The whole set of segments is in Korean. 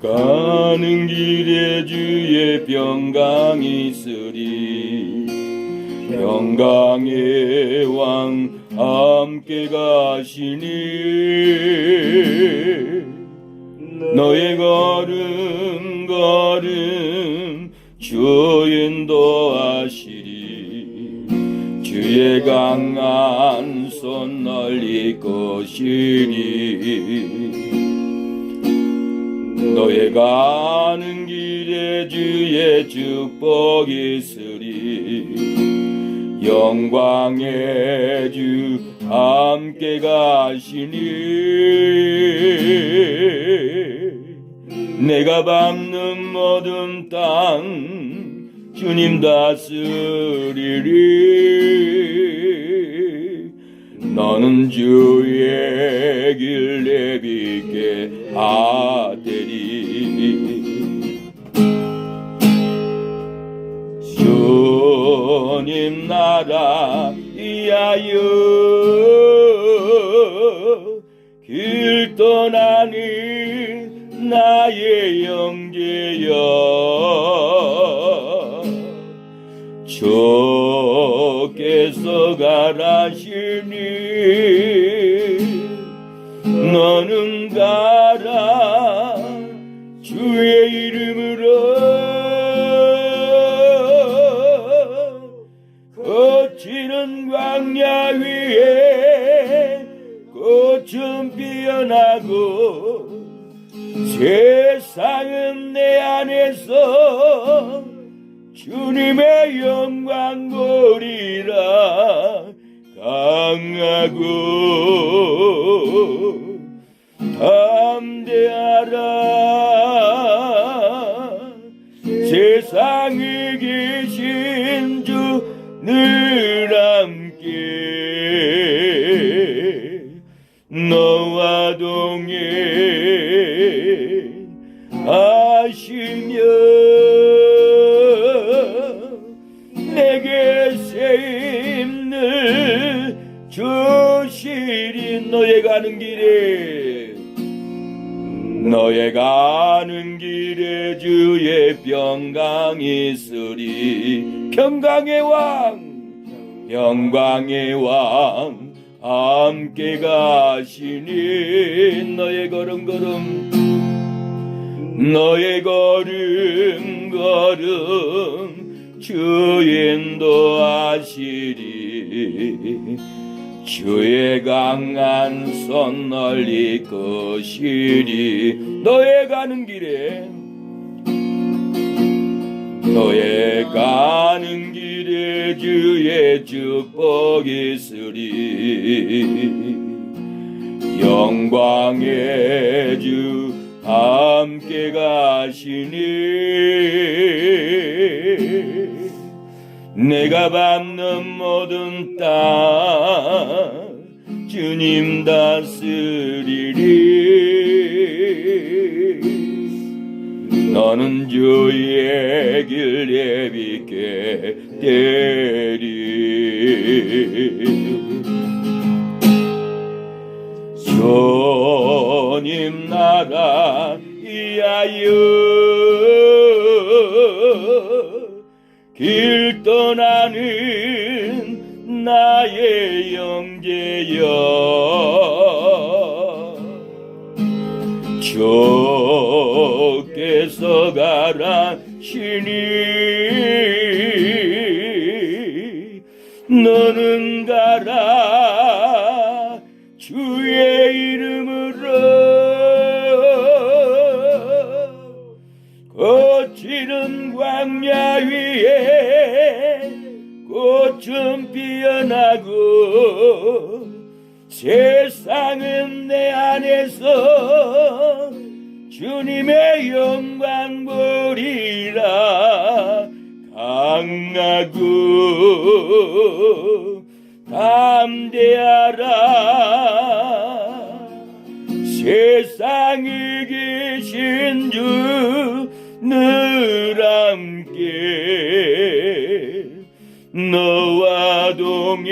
가는 길에 주의 평강이 있으리. 평강의 왕 함께 가시니 너의 걸음 걸음 주 인도하시리. 주의 강한 손 널리 것이리. 너의 가는 길에 주의 축복이 있으리. 영광의 주 함께 가시니 내가 밟는 모든 땅 주님 다스리리. 너는 주의 길 내비게 하되리. 주님 나라 위하여 길 떠나는 나의 형제여, 주께서 가라시니 너는 가라. 주의 이름으로 거치는 광야 위에 꽃은 피어나고 세상은 내 안에서 주님의 영광 보리라. 강하고 담대하라. 세상에 계신 주 늘 함께 너와 동행하시며 내게 새 힘을 주시리. 너의 가는 길에 주의 평강이 있으리. 평강의 왕 함께 가시니 너의 걸음 걸음 주 인도하시리. 주의 강한 손 널리 것이리. 너의 가는 길에 주의 축복이 있으리. 영광의 주 함께 가시니 내가 밟는 모든 땅 주님 다스리리. 너는 주의 길 내비게 되리. 주님 나라 위하여 길 떠나는 나의 형제여, 주께서 가라시니 너는 가라. 주의 이름으로 거치는 광야 위에 꽃은 피어나고 세상은 내 안에서 주님의 영광 보리라. 강하고 담대하라. 세상에 계신 주 늘 함께 너와 동행하시며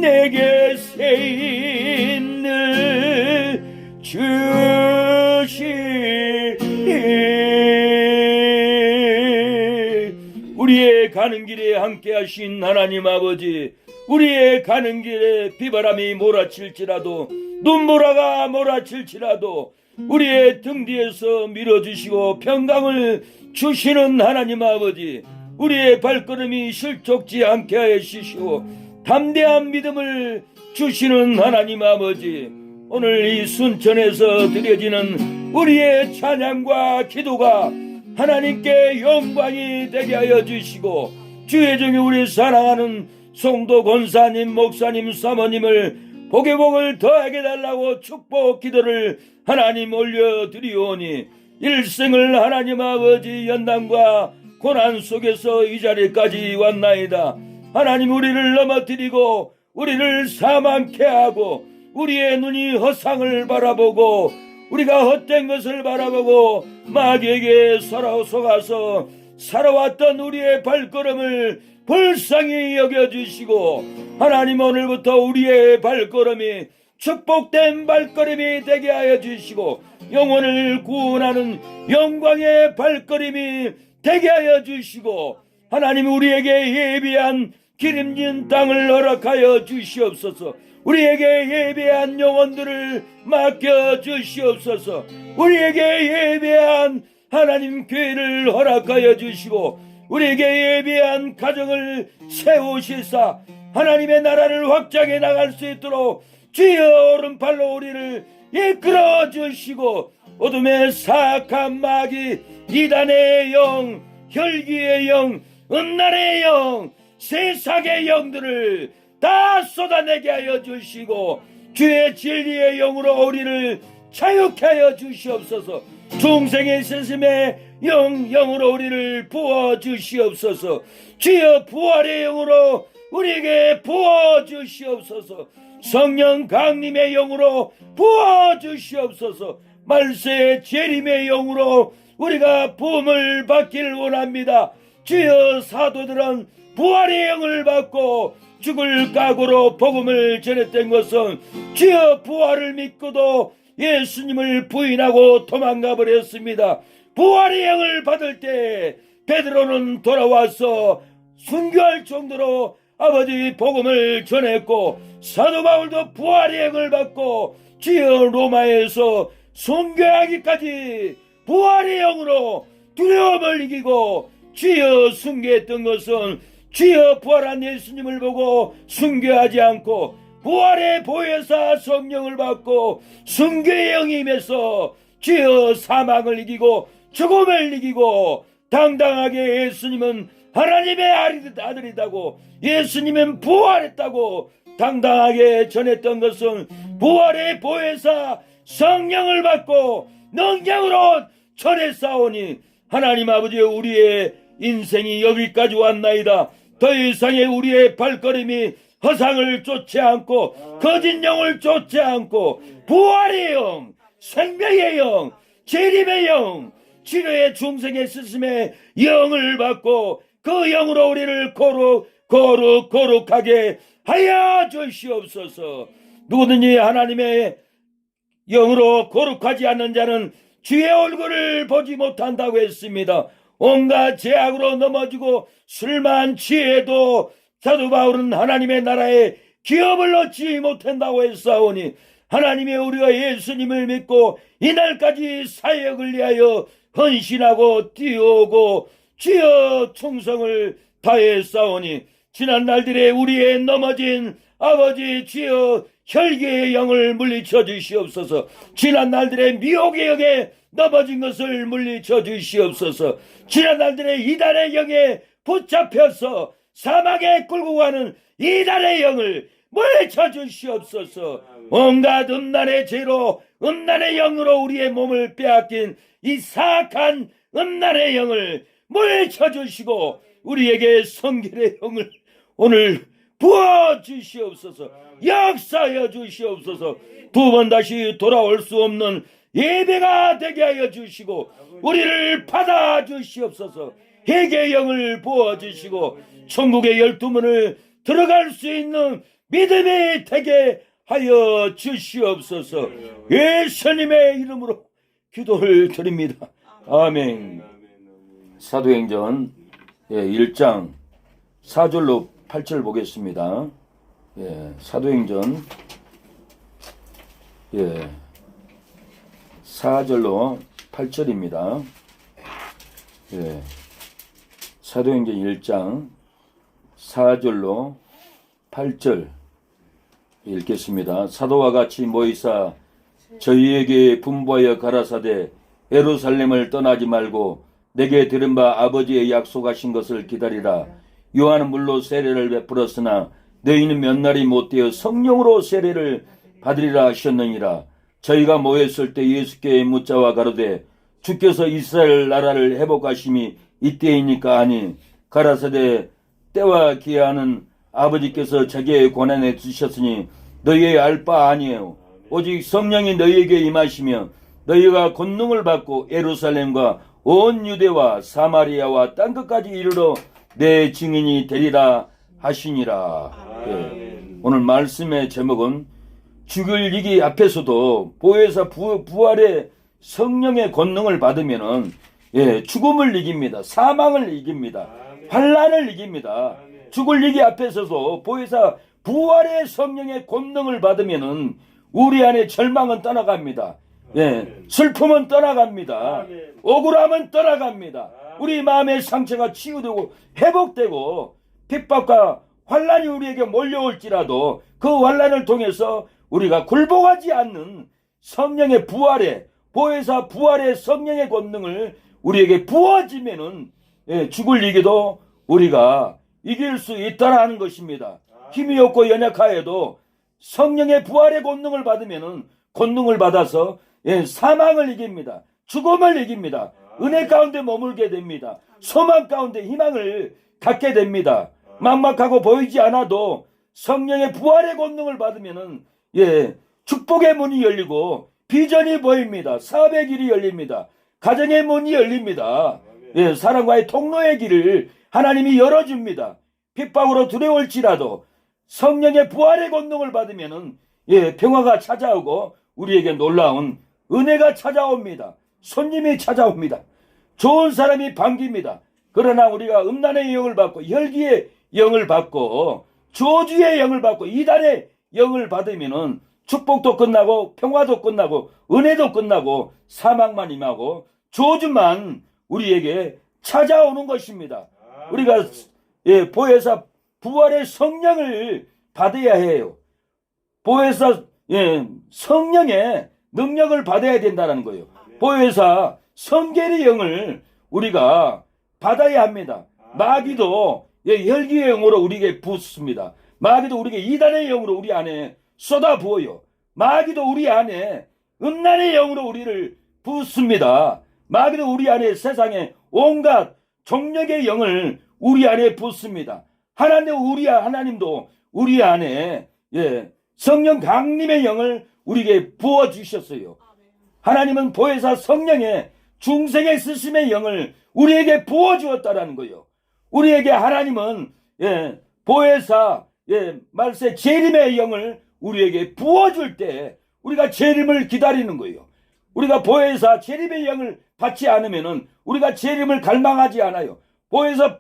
내게 있는 주시 우리의 가는 길에 함께 하신 하나님 아버지, 우리의 가는 길에 비바람이 몰아칠지라도 눈보라가 몰아칠지라도 우리의 등 뒤에서 밀어주시고 평강을 주시는 하나님 아버지, 우리의 발걸음이 실족지 않게 하여 주시고 담대한 믿음을 주시는 하나님 아버지, 오늘 이 순천에서 드려지는 우리의 찬양과 기도가 하나님께 영광이 되게 하여 주시고 주의 종이 우리 사랑하는 송도 권사님, 목사님, 사모님을 복의 복을 더하게 달라고 축복 기도를 하나님 올려드리오니 일생을 하나님 아버지 연단과 고난 속에서 이 자리까지 왔나이다. 하나님, 우리를 넘어뜨리고 우리를 사망케 하고 우리의 눈이 허상을 바라보고 우리가 헛된 것을 바라보고 마귀에게 속아서 살아왔던 우리의 발걸음을 불쌍히 여겨주시고 하나님, 오늘부터 우리의 발걸음이 축복된 발걸음이 되게 하여 주시고 영혼을 구원하는 영광의 발걸음이 되게 하여 주시고 하나님, 우리에게 예비한 기름진 땅을 허락하여 주시옵소서. 우리에게 예배한 영혼들을 맡겨 주시옵소서. 우리에게 예배한 하나님 교회를 허락하여 주시고 우리에게 예배한 가정을 세우시사 하나님의 나라를 확장해 나갈 수 있도록 주여 오른팔로 우리를 이끌어 주시고 어둠의 사악한 마귀, 이단의 영, 혈기의 영, 음란의 영, 세상의 영들을 다 쏟아내게 하여 주시고 주의 진리의 영으로 우리를 자유케 하여 주시옵소서. 중생의 스승의 영으로 우리를 부어 주시옵소서. 주여 부활의 영으로 우리에게 부어 주시옵소서. 성령 강림의 영으로 부어 주시옵소서. 말세의 재림의 영으로 우리가 부음을 받기를 원합니다. 주여, 사도들은 부활의 영을 받고 죽을 각오로 복음을 전했던 것은 주여 부활을 믿고도 예수님을 부인하고 도망가 버렸습니다. 부활의 영을 받을 때 베드로는 돌아와서 순교할 정도로 아버지 복음을 전했고 사도 바울도 부활의 영을 받고 주여 로마에서 순교하기까지 부활의 영으로 두려움을 이기고 주여 순교했던 것은 주여 부활한 예수님을 보고 순교하지 않고 부활의 보혜사 성령을 받고 순교의 영이 임해서 주여 사망을 이기고 죽음을 이기고 당당하게 예수님은 하나님의 아들이다고, 예수님은 부활했다고 당당하게 전했던 것은 부활의 보혜사 성령을 받고 능력으로 전했사오니 하나님 아버지, 우리의 인생이 여기까지 왔나이다. 더 이상의 우리의 발걸음이 허상을 쫓지 않고 거짓 영을 쫓지 않고 부활의 영, 생명의 영, 재림의 영, 치료의 중생의 스승의 영을 받고 그 영으로 우리를 거룩하게 하여 주시옵소서. 누구든지 하나님의 영으로 거룩하지 않는 자는 주의 얼굴을 보지 못한다고 했습니다. 온갖 죄악으로 넘어지고 술만 취해도 사도 바울은 하나님의 나라에 기업을 얻지 못한다고 했사오니 하나님의 우리가 예수님을 믿고 이날까지 사역을 위하여 헌신하고 뛰어오고 주여 충성을 다했사오니 지난 날들에 우리의 넘어진 아버지 주여 혈기의 영을 물리쳐 주시옵소서. 지난 날들에 미혹의 영에 넘어진 것을 물리쳐 주시옵소서. 지난 날들에 이단의 영에 붙잡혀서 사막에 끌고 가는 이단의 영을 물리쳐 주시옵소서. 온갖 음란의 죄로 음란의 영으로 우리의 몸을 빼앗긴 이 사악한 음란의 영을 물리쳐 주시고 우리에게 성결의 영을 오늘 부어 주시옵소서. 역사하여 주시옵소서. 두 번 다시 돌아올 수 없는 예배가 되게 하여 주시고 우리를 받아 주시옵소서. 회개의 영을 부어 주시고 천국의 12문을 들어갈 수 있는 믿음이 되게 하여 주시옵소서. 예수님의 이름으로 기도를 드립니다. 아멘. 사도행전 1장 4절로 8절 보겠습니다. 사도행전 4절로 8절입니다. 사도행전 1장 4절로 8절 읽겠습니다. 사도와 같이 모이사 저희에게 분부하여 가라사대 예루살렘을 떠나지 말고 내게 들은 바 아버지의 약속하신 것을 기다리라. 요한은 물로 세례를 베풀었으나 너희는 몇 날이 못되어 성령으로 세례를 받으리라 하셨느니라. 저희가 모였을 때 예수께 묻자와 가로되 주께서 이스라엘 나라를 회복하심이 이때이니까 하니 가라사대 때와 기한은 아버지께서 자기의 권한에 주셨으니 너희의 알 바 아니에요. 오직 성령이 너희에게 임하시며 너희가 권능을 받고 예루살렘과 온 유대와 사마리아와 땅끝까지 이르러 내 증인이 되리라 하시니라. 오늘 말씀의 제목은 죽을 이기 앞에서도 보혜사 부활의 성령의 권능을 받으면은 죽음을 이깁니다. 사망을 이깁니다. 환난을 이깁니다. 죽을 이기 앞에서도 보혜사 부활의 성령의 권능을 받으면은 우리 안에 절망은 떠나갑니다. 슬픔은 떠나갑니다. 억울함은 떠나갑니다. 우리 마음의 상처가 치유되고 회복되고 핍박과 환난이 우리에게 몰려올지라도 그 환난을 통해서 우리가 굴복하지 않는 성령의 부활의 보혜사 부활의 성령의 권능을 우리에게 부어지면은 죽을 이기도 우리가 이길 수 있다라는 것입니다. 힘이 없고 연약하여도 성령의 부활의 권능을 받으면은 권능을 받아서 사망을 이깁니다. 죽음을 이깁니다. 은혜 가운데 머물게 됩니다. 소망 가운데 희망을 갖게 됩니다. 막막하고 보이지 않아도 성령의 부활의 권능을 받으면은 축복의 문이 열리고 비전이 보입니다. 사업의 길이 열립니다. 가정의 문이 열립니다. 사랑과의 통로의 길을 하나님이 열어줍니다. 핍박으로 두려울지라도 성령의 부활의 권능을 받으면은 평화가 찾아오고 우리에게 놀라운 은혜가 찾아옵니다. 손님이 찾아옵니다. 좋은 사람이 반깁니다. 그러나 우리가 음란의 영을 받고 혈기의 영을 받고 저주의 영을 받고 이단의 영을 받으면은 축복도 끝나고 평화도 끝나고 은혜도 끝나고 사망만 임하고 저주만 우리에게 찾아오는 것입니다. 우리가 보혜사 부활의 성령을 받아야 해요. 보혜사 성령의 능력을 받아야 된다는 거예요. 보혜사 성결의 영을 우리가 받아야 합니다. 마귀도 혈기의 영으로 우리에게 붓습니다. 마귀도 우리에게 이단의 영으로 우리 안에 쏟아부어요. 마귀도 우리 안에 음란의 영으로 우리를 붓습니다. 마귀도 우리 안에 세상에 온갖 종력의 영을 우리 안에 붓습니다. 하나님도 우리 안에 성령 강림의 영을 우리에게 부어주셨어요. 하나님은 보혜사 성령의 중생의 쓰심의 영을 우리에게 부어주었다라는 거예요. 우리에게 하나님은 보혜사 말세 재림의 영을 우리에게 부어줄 때 우리가 재림을 기다리는 거예요. 우리가 보혜사 재림의 영을 받지 않으면은 우리가 재림을 갈망하지 않아요. 보혜사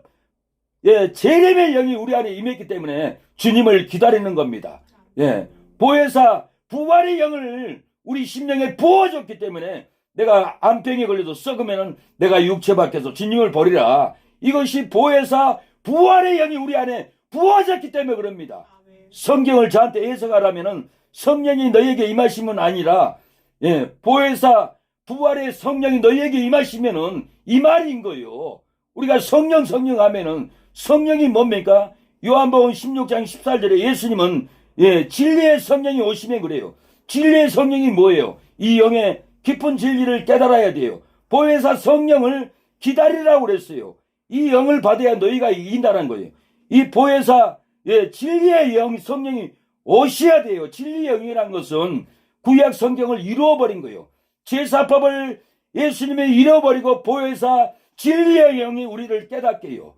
재림의 영이 우리 안에 임했기 때문에 주님을 기다리는 겁니다. 보혜사 부활의 영을 우리 심령에 부어줬기 때문에 내가 암병에 걸려도 썩으면은 내가 육체 밖에서 주님을 버리라. 이것이 보혜사 부활의 영이 우리 안에 부어졌기 때문에 그럽니다. 성경을 저한테 해석하라면은 성령이 너희에게 임하시면 아니라 보혜사 부활의 성령이 너희에게 임하시면은 이 말인 거예요. 우리가 성령 하면은 성령이 뭡니까? 요한복음 16장 14절에 예수님은 진리의 성령이 오시면 그래요. 진리의 성령이 뭐예요? 이 영의 깊은 진리를 깨달아야 돼요. 보혜사 성령을 기다리라고 그랬어요. 이 영을 받아야 너희가 이긴다는 거예요. 이 보혜사 진리의 영 성령이 오셔야 돼요. 진리의 영이라는 것은 구약 성경을 이루어버린 거예요. 제사법을 예수님이 잃어버리고 보혜사 진리의 영이 우리를 깨닫게 해요.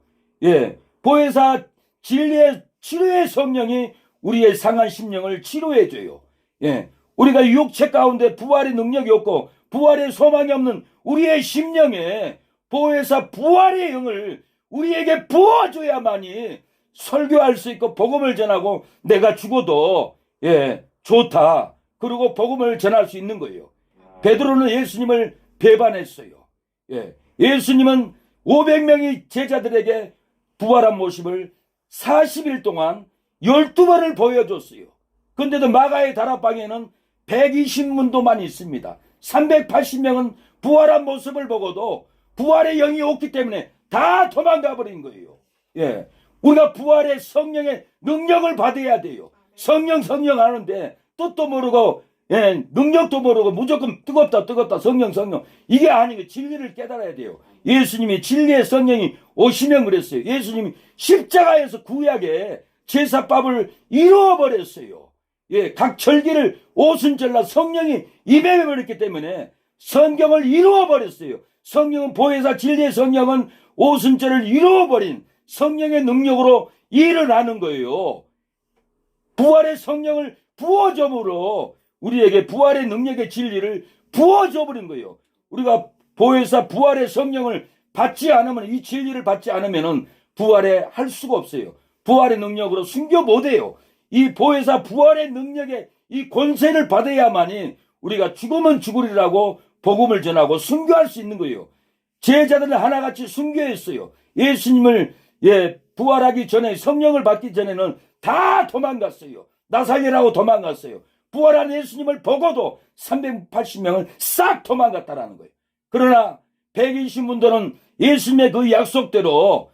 보혜사 진리의 치료의 성령이 우리의 상한 심령을 치료해 줘요. 예. 우리가 육체 가운데 부활의 능력이 없고 부활의 소망이 없는 우리의 심령에 보혜사 부활의 영을 우리에게 부어줘야만이 설교할 수 있고 복음을 전하고 내가 죽어도 좋다. 그리고 복음을 전할 수 있는 거예요. 베드로는 예수님을 배반했어요. 예수님은 500명의 제자들에게 부활한 모습을 40일 동안 12번을 보여줬어요. 근데도 마가의 다락방에는 120문도만 있습니다. 380명은 부활한 모습을 보고도 부활의 영이 없기 때문에 다 도망가 버린 거예요. 우리가 부활의 성령의 능력을 받아야 돼요. 성령 하는데 뜻도 모르고 능력도 모르고 무조건 뜨겁다 성령 이게 아니고 진리를 깨달아야 돼요. 예수님이 진리의 성령이 오시면 그랬어요. 예수님이 십자가에서 구약의 제사밥을 이루어 버렸어요. 각 절기를 오순절날 성령이 임해버렸기 때문에 성경을 이루어 버렸어요. 성령은 보혜사 진리의 성령은 오순절을 이루어 버린 성령의 능력으로 일을 하는 거예요. 부활의 성령을 부어줌으로 우리에게 부활의 능력의 진리를 부어줘 버린 거예요. 우리가 보혜사 부활의 성령을 받지 않으면, 이 진리를 받지 않으면 부활에 할 수가 없어요. 부활의 능력으로 순교 못해요. 이 보혜사 부활의 능력의 이 권세를 받아야만이 우리가 죽으면 죽으리라고 복음을 전하고 순교할 수 있는 거예요. 제자들은 하나같이 순교했어요. 예수님을 부활하기 전에, 성령을 받기 전에는 다 도망갔어요. 나 살리라고 도망갔어요. 부활한 예수님을 보고도 380명은 싹 도망갔다라는 거예요. 그러나 120문도는 예수님의 그 약속대로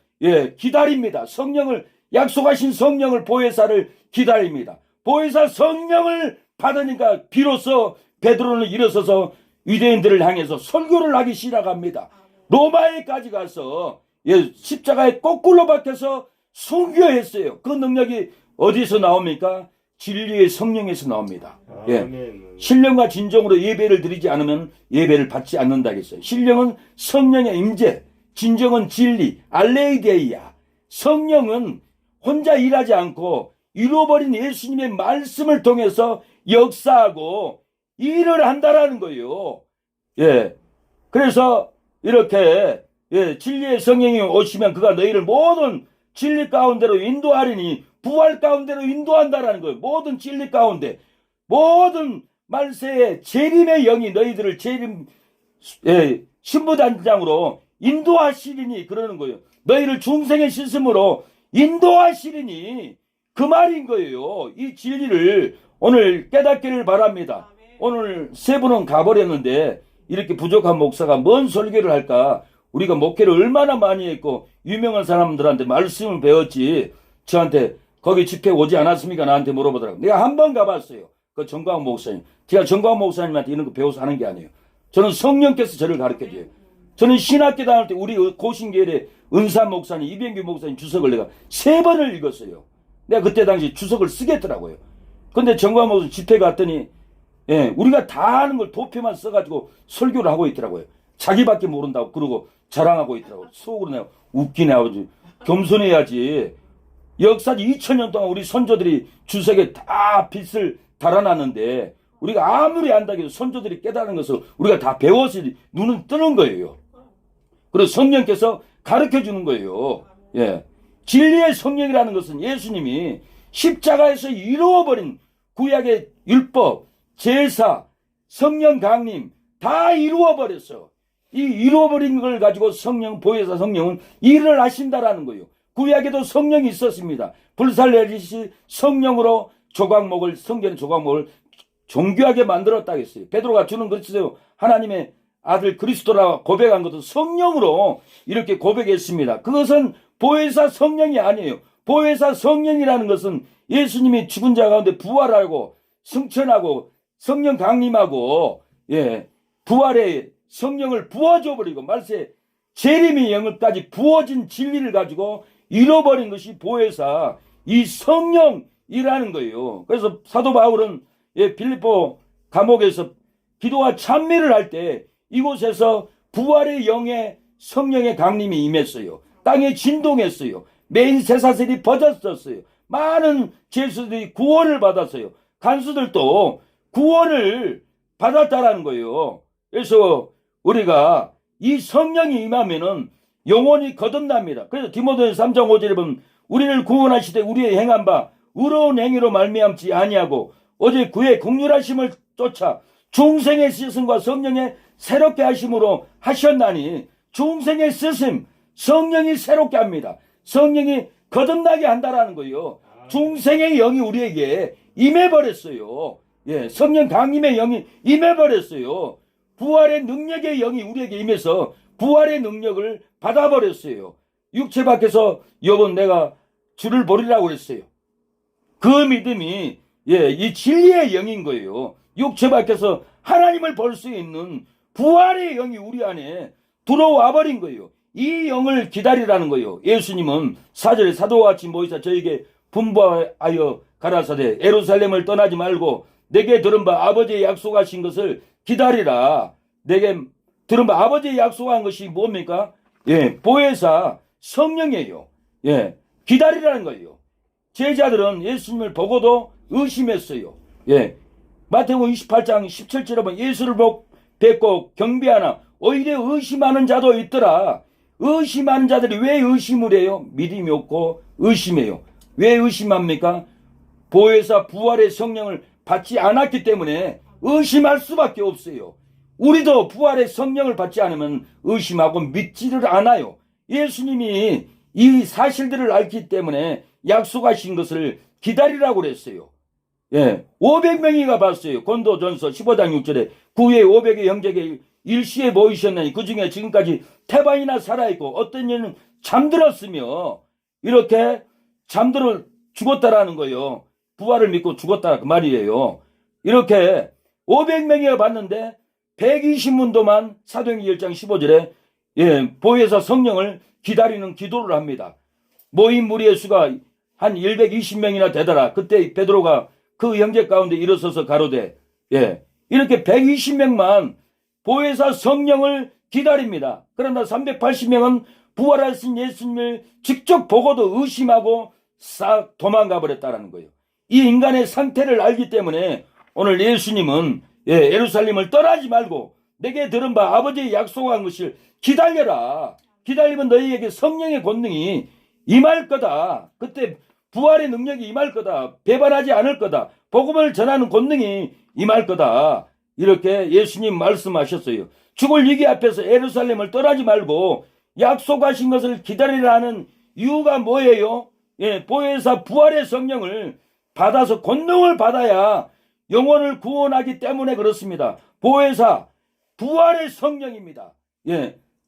기다립니다. 성령을, 약속하신 성령을, 보혜사를 기다립니다. 보혜사 성령을 받으니까 비로소 베드로는 일어서서 유대인들을 향해서 설교를 하기 시작합니다. 로마에까지 가서 십자가에 거꾸로 박혀서 순교했어요. 그 능력이 어디서 나옵니까? 진리의 성령에서 나옵니다. 신령과 진정으로 예배를 드리지 않으면 예배를 받지 않는다 했어요. 신령은 성령의 임재, 진정은 진리, 알레이데이야. 성령은 혼자 일하지 않고 이루어버린 예수님의 말씀을 통해서 역사하고 일을 한다라는 거예요. 그래서 이렇게 진리의 성령이 오시면 그가 너희를 모든 진리 가운데로 인도하리니, 부활 가운데로 인도한다라는 거예요. 모든 진리 가운데, 모든 말세의 재림의 영이 너희들을 재림 신부단장으로 인도하시리니, 그러는 거예요. 너희를 중생의 씻음으로 인도하시리니, 그 말인 거예요. 이 진리를 오늘 깨닫기를 바랍니다. 오늘 세 분은 가버렸는데 이렇게 부족한 목사가 뭔 설교를 할까? 우리가 목회를 얼마나 많이 했고 유명한 사람들한테 말씀을 배웠지, 저한테 거기 집회 오지 않았습니까? 나한테 물어보더라고요. 내가 한 번 가봤어요. 그 정광훈 목사님. 제가 정광훈 목사님한테 이런 거 배워서 하는 게 아니에요. 저는 성령께서 저를 가르쳐줘요. 저는 신학교 다닐 때 우리 고신교회 은사 목사님, 이병규 목사님 주석을 내가 3번을 읽었어요. 내가 그때 당시 주석을 쓰겠더라고요. 근데 정광훈 목사님 집회 갔더니 우리가 다 아는 걸 도표만 써가지고 설교를 하고 있더라고요. 자기밖에 모른다고 그러고 자랑하고 있더라고요. 속으로 내가 웃기네 아버지. 겸손해야지. 역사지 2000년 동안 우리 선조들이 주석에 다 빛을 달아놨는데 우리가 아무리 안다고 해도 선조들이 깨달은 것을 우리가 다 배워서 눈은 뜨는 거예요. 그래서 성령께서 가르쳐 주는 거예요. 진리의 성령이라는 것은 예수님이 십자가에서 이루어버린 구약의 율법, 제사, 성령 강림 다 이루어버렸어. 이 이루어버린 걸 가지고 성령, 보혜사 성령은 일을 하신다라는 거예요. 구약에도 성령이 있었습니다. 불살 내리시 성령으로 조각목을, 성전의 조각목을 정교하게 만들었다 했어요. 베드로가 주는 그리스도 하나님의 아들 그리스도라 고백한 것도 성령으로 이렇게 고백했습니다. 그것은 보혜사 성령이 아니에요. 보혜사 성령이라는 것은 예수님이 죽은 자 가운데 부활하고 승천하고 성령 강림하고 부활의 성령을 부어줘 버리고 말세 재림의 영을까지 부어진 진리를 가지고 잃어버린 것이 보혜사 이 성령이라는 거예요. 그래서 사도 바울은 빌립보 감옥에서 기도와 찬미를 할 때 이곳에서 부활의 영의 성령의 강림이 임했어요. 땅에 진동했어요. 메인 쇠사슬이 벗어졌어요. 많은 죄수들이 구원을 받았어요. 간수들도 구원을 받았다라는 거예요. 그래서 우리가 이 성령이 임하면은 영혼이 거듭납니다. 그래서 디모데전서 3장 5절에 보면 우리를 구원하시되 우리의 행한 바 의로운 행위로 말미암지 아니하고 오직 그의 긍휼하심을 쫓아 중생의 쓰심과 성령의 새롭게 하심으로 하셨나니, 중생의 쓰심, 성령이 새롭게 합니다. 성령이 거듭나게 한다라는 거예요. 중생의 영이 우리에게 임해버렸어요. 예, 성령 강림의 영이 임해버렸어요. 부활의 능력의 영이 우리에게 임해서 부활의 능력을 받아버렸어요. 육체 밖에서 여러분 내가 주를 버리라고 그랬어요. 그 믿음이 이 진리의 영인 거예요. 육체 밖에서 하나님을 볼 수 있는 부활의 영이 우리 안에 들어와 버린 거예요. 이 영을 기다리라는 거예요. 예수님은 4절에 사도와 같이 모이사 저에게 분부하여 가라사대 예루살렘을 떠나지 말고 내게 들은 바 아버지의 약속하신 것을 기다리라. 내게 들은 바 아버지의 약속한 것이 뭡니까? 보혜사 성령이에요. 기다리라는 거예요. 제자들은 예수님을 보고도 의심했어요. 마태복음 28장 17절에 보면 예수를 뵙고 경배하나 오히려 의심하는 자도 있더라. 의심하는 자들이 왜 의심을 해요? 믿음이 없고 의심해요. 왜 의심합니까? 보혜사 부활의 성령을 받지 않았기 때문에 의심할 수밖에 없어요. 우리도 부활의 성령을 받지 않으면 의심하고 믿지를 않아요. 예수님이 이 사실들을 알기 때문에 약속하신 것을 기다리라고 그랬어요. 500명이가 봤어요. 고린도전서 15장 6절에 구에 500의 형제가 일시에 모이셨나니 그 중에 지금까지 태반이나 살아있고 어떤 이는 잠들었으며, 이렇게 잠들어 죽었다라는 거예요. 부활을 믿고 죽었다 그 말이에요. 이렇게 500명이가 봤는데 120문도만 사도행전 1장 15절에 보혜사 성령을 기다리는 기도를 합니다. 모인 무리의 수가 한 120명이나 되더라. 그때 베드로가 그 형제 가운데 일어서서 가로되 이렇게 120명만 보혜사 성령을 기다립니다. 그러나 380명은 부활하신 예수님을 직접 보고도 의심하고 싹 도망가 버렸다는 거예요. 이 인간의 상태를 알기 때문에 오늘 예수님은 예루살렘을 떠나지 말고 내게 들은 바 아버지의 약속한 것을 기다려라. 기다리면 너희에게 성령의 권능이 임할 거다. 그때 부활의 능력이 임할 거다. 배반하지 않을 거다. 복음을 전하는 권능이 임할 거다. 이렇게 예수님 말씀하셨어요. 죽을 위기 앞에서 예루살렘을 떠나지 말고 약속하신 것을 기다리라는 이유가 뭐예요? 보혜사 부활의 성령을 받아서 권능을 받아야 영혼을 구원하기 때문에 그렇습니다. 보혜사 부활의 성령입니다.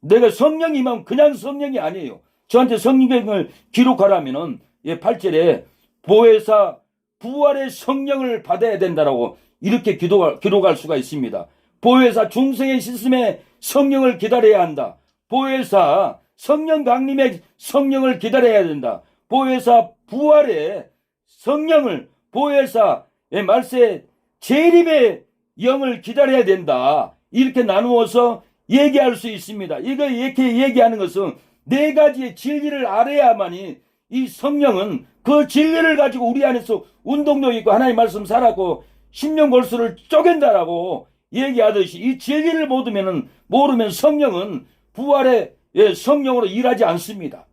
내가 성령이면 그냥 성령이 아니에요. 저한테 성경을 기록하라면은 8절에 보혜사 부활의 성령을 받아야 된다라고 이렇게 기록할 수가 있습니다. 보혜사 중생의 씻음의 성령을 기다려야 한다. 보혜사 성령 강림의 성령을 기다려야 된다. 보혜사 부활의 성령을, 보혜사 말세 재림의 영을 기다려야 된다. 이렇게 나누어서 얘기할 수 있습니다. 이렇게 얘기하는 것은 네 가지의 진리를 알아야만이 이 성령은 그 진리를 가지고 우리 안에서 운동력 있고 하나님 말씀 살았고 심령골수를 쪼갠다라고 얘기하듯이 이 진리를 모르면 성령은 부활의 성령으로 일하지 않습니다.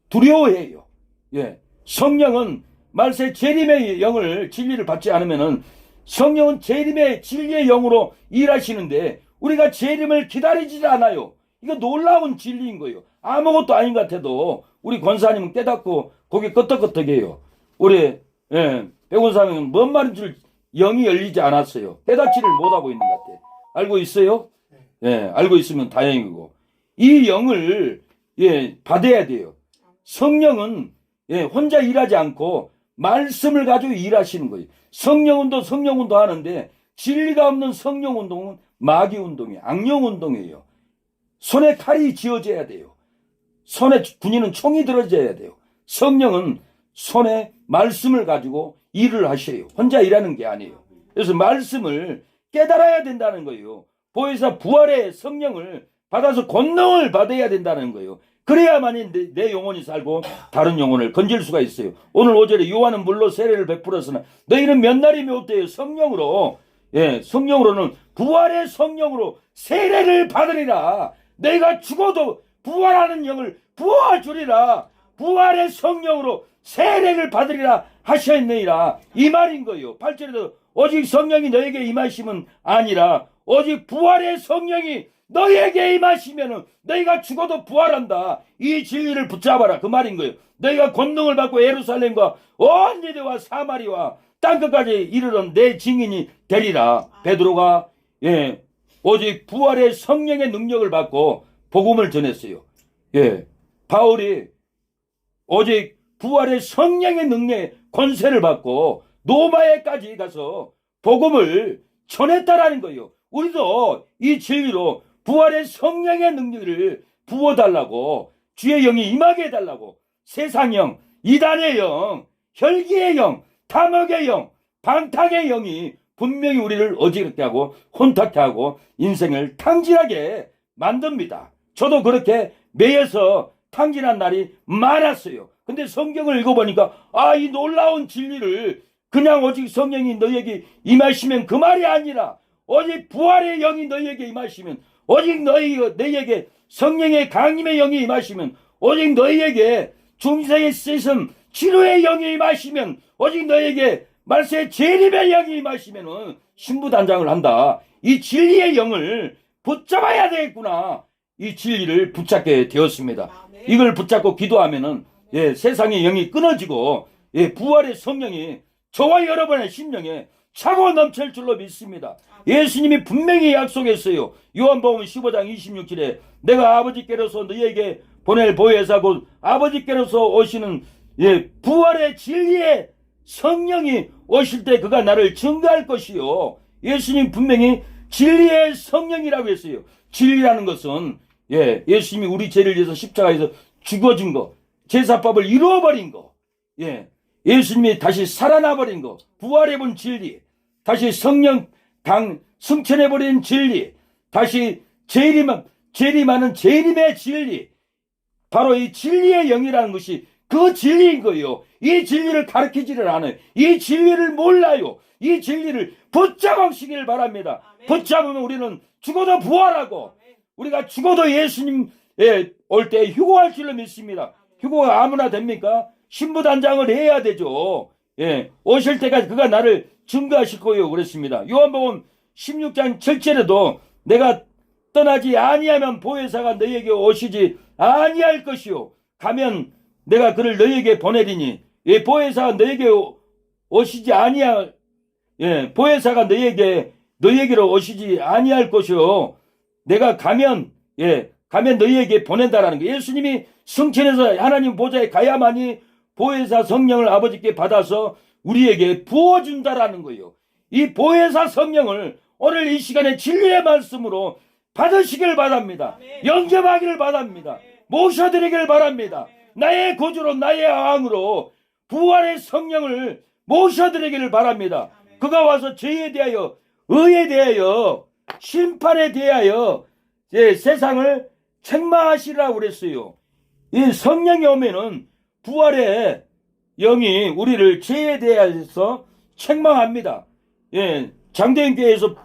두려워해요. 성령은 말세 재림의 영을 진리를 받지 않으면은 성령은 재림의 진리의 영으로 일하시는데 우리가 재림을 기다리지 않아요. 이거 놀라운 진리인 거예요. 아무것도 아닌 것 같아도 우리 권사님은 깨닫고 고개 끄덕끄덕해요. 우리 백원사님은 뭔 말인 줄 영이 열리지 않았어요. 깨닫지를 못하고 있는 것 같아요. 알고 있어요? 알고 있으면 다행이고. 이 영을 받아야 돼요. 성령은 혼자 일하지 않고 말씀을 가지고 일하시는 거예요. 성령운도 하는데 진리가 없는 성령운동은 마귀운동이에요. 악령운동이에요. 손에 칼이 쥐어져야 돼요. 손에 군인은 총이 들어져야 돼요. 성령은 손에 말씀을 가지고 일을 하셔요. 혼자 일하는 게 아니에요. 그래서 말씀을 깨달아야 된다는 거예요. 보혜사 부활의 성령을 받아서 권능을 받아야 된다는 거예요. 그래야만이 내 영혼이 살고 다른 영혼을 건질 수가 있어요. 오늘 5절에 요한은 물로 세례를 베풀었으나 너희는 몇 날이 몇 때에 성령으로, 성령으로는 부활의 성령으로 세례를 받으리라. 너희가 죽어도 부활하는 영을 부어주리라. 부활의 성령으로 세례를 받으리라 하셨느니라. 이 말인 거예요. 8절에도 오직 성령이 너에게 임하심은 아니라 오직 부활의 성령이 너희에게 임하시면은 너희가 죽어도 부활한다. 이 진리를 붙잡아라. 그 말인 거예요. 너희가 권능을 받고 예루살렘과 온 유대와 사마리와 땅끝까지 이르러 내 증인이 되리라. 베드로가 오직 부활의 성령의 능력을 받고 복음을 전했어요. 바울이 오직 부활의 성령의 능력의 권세를 받고 로마에까지 가서 복음을 전했다라는 거예요. 우리도 이 진리로 부활의 성령의 능력을 부어달라고, 주의 영이 임하게 해달라고, 세상형, 이단의 영, 혈기의 영, 탐욕의 영, 방탕의 영이 분명히 우리를 어지럽게 하고 혼탁해 하고 인생을 탕진하게 만듭니다. 저도 그렇게 매여서 탕진한 날이 많았어요. 근데 성경을 읽어보니까 이 놀라운 진리를 그냥 오직 성령이 너희에게 임하시면 그 말이 아니라 오직 부활의 영이 너희에게 임하시면, 오직 너희에게 성령의 강림의 영이 임하시면, 오직 너희에게 중생의 쓰심 치료의 영이 임하시면, 오직 너희에게 말세의 재림의 영이 임하시면 신부단장을 한다. 이 진리의 영을 붙잡아야 되겠구나. 이 진리를 붙잡게 되었습니다. 이걸 붙잡고 기도하면은 세상의 영이 끊어지고 부활의 성령이 저와 여러분의 심령에 차고 넘칠 줄로 믿습니다. 예수님이 분명히 약속했어요. 요한복음 15장 26절에 내가 아버지께로서 너희에게 보낼 보혜사 곧 아버지께로서 오시는 부활의 진리의 성령이 오실 때 그가 나를 증거할 것이요. 예수님 분명히 진리의 성령이라고 했어요. 진리라는 것은 예수님이 우리 죄를 위해서 십자가에서 죽어진 거, 제사법을 이루어버린 거, 예수님이 다시 살아나버린 거, 부활해본 진리, 다시 성령 승천해버린 진리, 다시 재림하는 재림의 진리, 바로 이 진리의 영이라는 것이 그 진리인 거예요. 이 진리를 가르치지를 않아요. 이 진리를 몰라요. 이 진리를 붙잡으시길 바랍니다. 붙잡으면 우리는 죽어도 부활하고, 우리가 죽어도 예수님 올 때 휴거할 줄로 믿습니다. 휴거가 아무나 됩니까? 신부단장을 해야 되죠. 오실 때까지 그가 나를 증거하실 거예요. 그랬습니다. 요한복음 16장 7절에도 내가 떠나지 아니하면 보혜사가 너희에게 오시지 아니할 것이요. 가면 내가 그를 너희에게 보내리니 보혜사가 너희에게 오시지 아니할 보혜사가 너희에게로 오시지 아니할 것이요. 내가 가면 너희에게 보낸다라는 거예요. 예수님이 승천해서 하나님 보좌에 가야만이 보혜사 성령을 아버지께 받아서 우리에게 부어준다라는 거예요. 이 보혜사 성령을 오늘 이 시간에 진리의 말씀으로 받으시길 바랍니다. 영접하기를 바랍니다. 모셔드리길 바랍니다. 나의 구주로 나의 왕으로 부활의 성령을 모셔드리기를 바랍니다. 그가 와서 죄에 대하여 의에 대하여 심판에 대하여 세상을 책망하시라고 그랬어요. 이 성령이 오면은 부활의 영이 우리를 죄에 대해서 책망합니다. 장대인교회에서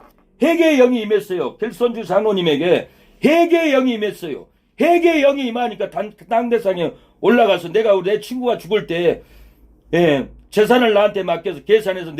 회개의 영이 임했어요. 길손주 장로님에게 회개의 영이 임했어요. 회개의 영이 임하니까 당대상에 올라가서 내 친구가 죽을 때 재산을 나한테 맡겨서 계산해서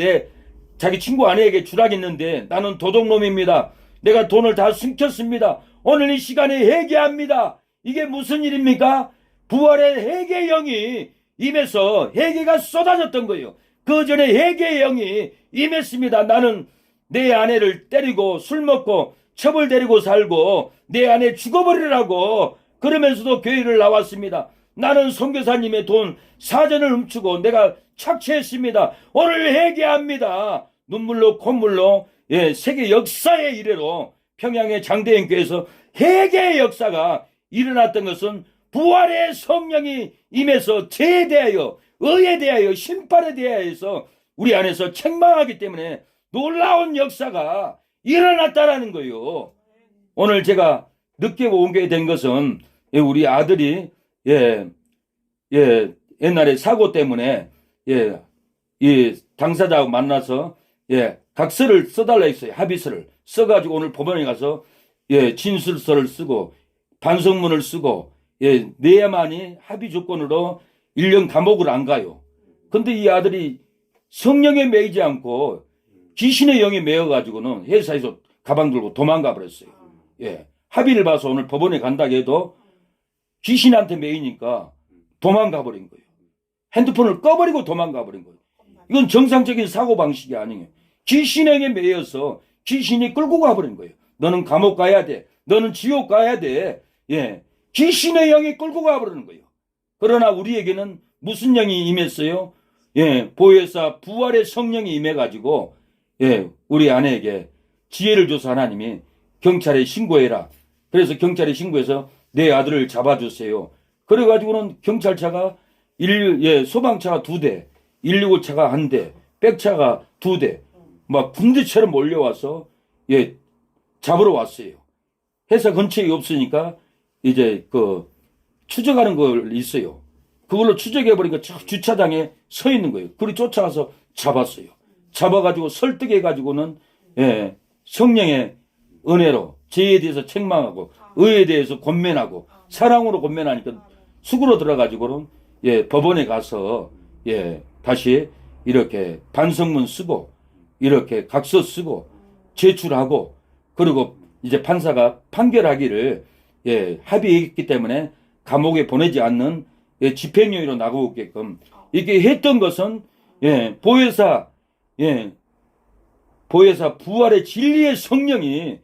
자기 친구 아내에게 주라겠는데 나는 도둑놈입니다. 내가 돈을 다 숨겼습니다. 오늘 이 시간에 회개합니다. 이게 무슨 일입니까? 부활의 회개의 영이 임해서 회개가 쏟아졌던 거예요. 그 전에 회개의 영이 임했습니다. 나는 내 아내를 때리고 술 먹고 첩을 데리고 살고 내 아내 죽어버리라고 그러면서도 교회를 나왔습니다. 나는 선교사님의 돈 사전을 훔치고 내가 착취했습니다. 오늘 회개합니다. 눈물로 콧물로 세계 역사의 이래로 평양의 장대인교회에서 회개의 역사가 일어났던 것은 부활의 성령이 임해서 죄에 대하여 의에 대하여 심판에 대하여서 우리 안에서 책망하기 때문에 놀라운 역사가 일어났다라는 거예요. 오늘 제가 늦게 오게 된 것은 예, 우리 아들이 예, 예, 옛날에 사고 때문에 예, 이 당사자하고 만나서 예, 각서를 써달라 했어요. 합의서를 써가지고 오늘 법원에 가서 예, 진술서를 쓰고 반성문을 쓰고 예, 내야만이 합의 조건으로 1년 감옥을 안 가요. 근데 이 아들이 성령에 매이지 않고 귀신의 영에 매여가지고는 회사에서 가방 들고 도망가 버렸어요. 예, 합의를 봐서 오늘 법원에 간다고 해도 귀신한테 매이니까 도망가 버린 거예요. 핸드폰을 꺼버리고 도망가 버린 거예요. 이건 정상적인 사고방식이 아니에요. 귀신에게 매여서 귀신이 끌고 가버린 거예요. 너는 감옥 가야 돼. 너는 지옥 가야 돼. 예, 귀신의 영이 끌고 가버리는 거예요. 그러나 우리에게는 무슨 영이 임했어요? 예, 보혜사 부활의 성령이 임해가지고 예, 우리 아내에게 지혜를 줘서 하나님이 경찰에 신고해라. 그래서 경찰에 신고해서 내 아들을 잡아주세요. 그래가지고는 경찰차가 예, 소방차가 2대, 119차가 1대, 백차가 2대, 막 군대처럼 몰려와서 예, 잡으러 왔어요. 회사 근처에 없으니까 이제 그 추적하는 걸 있어요. 그걸로 추적해버리니까 주차장에 서 있는 거예요. 그리 쫓아가서 잡았어요. 잡아가지고 설득해가지고는 예, 성령의 은혜로 죄에 대해서 책망하고 의에 대해서 권면하고 사랑으로 권면하니까 숙으로 들어가지고는 예, 법원에 가서 예, 다시 이렇게 반성문 쓰고 이렇게 각서 쓰고 제출하고 그리고 이제 판사가 판결하기를 예, 합의했기 때문에 감옥에 보내지 않는 예, 집행유예로 나가게끔 이렇게 했던 것은 예, 보혜사 부활의 진리의 성령이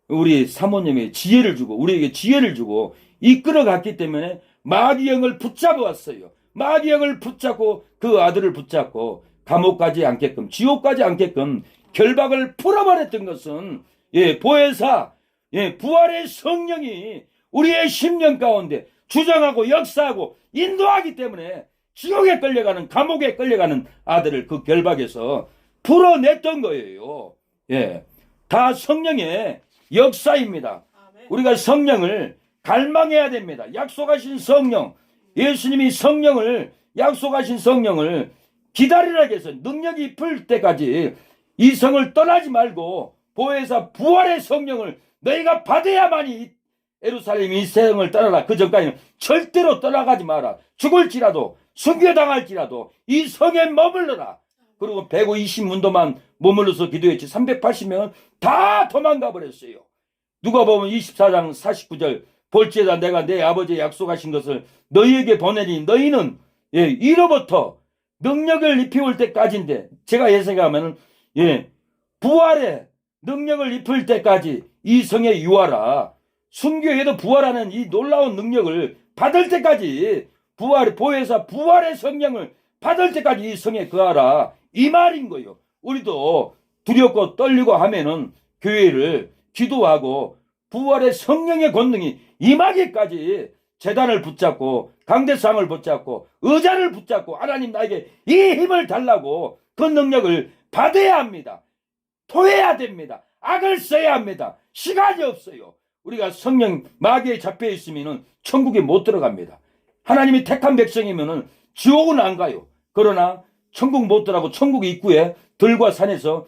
우리 사모님에게 지혜를 주고 우리에게 지혜를 주고 이끌어갔기 때문에 마귀 영을 붙잡아 왔어요. 마귀 영을 붙잡고 그 아들을 붙잡고 감옥 가지 않게끔 지옥 가지 않게끔 결박을 풀어버렸던 것은 예, 보혜사 예, 부활의 성령이 우리의 심령 가운데 주장하고 역사하고 인도하기 때문에 지옥에 끌려가는 감옥에 끌려가는 아들을 그 결박에서 풀어냈던 거예요. 예, 다 성령의 역사입니다. 우리가 성령을 갈망해야 됩니다. 약속하신 성령, 예수님이 성령을 약속하신 성령을 기다리라 해서 능력이 풀 때까지 이 성을 떠나지 말고 보혜사 부활의 성령을 너희가 받아야만이 예루살렘 이 세상을 떠나라. 그 전까지는 절대로 떠나가지 마라. 죽을지라도 순교당할지라도 이 성에 머물러라. 그리고 120문도만 머물러서 기도했지 380명은 다 도망가 버렸어요. 누가 보면 24장 49절 볼지에다 내가 내 아버지의 약속하신 것을 너희에게 보내니 너희는 예, 이로부터 능력을 입혀올 때까지인데 제가 예상하면 예, 부활의 능력을 입힐 때까지 이 성에 유하라. 순교에도 부활하는 이 놀라운 능력을 받을 때까지 보혜사 부활의 성령을 받을 때까지 이 성에 거하라. 이 말인 거예요. 우리도 두렵고 떨리고 하면은 교회를 기도하고 부활의 성령의 권능이 임하기까지 제단을 붙잡고 강대상을 붙잡고 의자를 붙잡고 하나님 나에게 이 힘을 달라고 그 능력을 받아야 합니다. 토해야 됩니다. 악을 써야 합니다. 시간이 없어요. 우리가 성령 마귀에 잡혀 있으면은 천국에 못 들어갑니다. 하나님이 택한 백성이면은 지옥은 안 가요. 그러나 천국 못 들어가고 천국 입구에 들과 산에서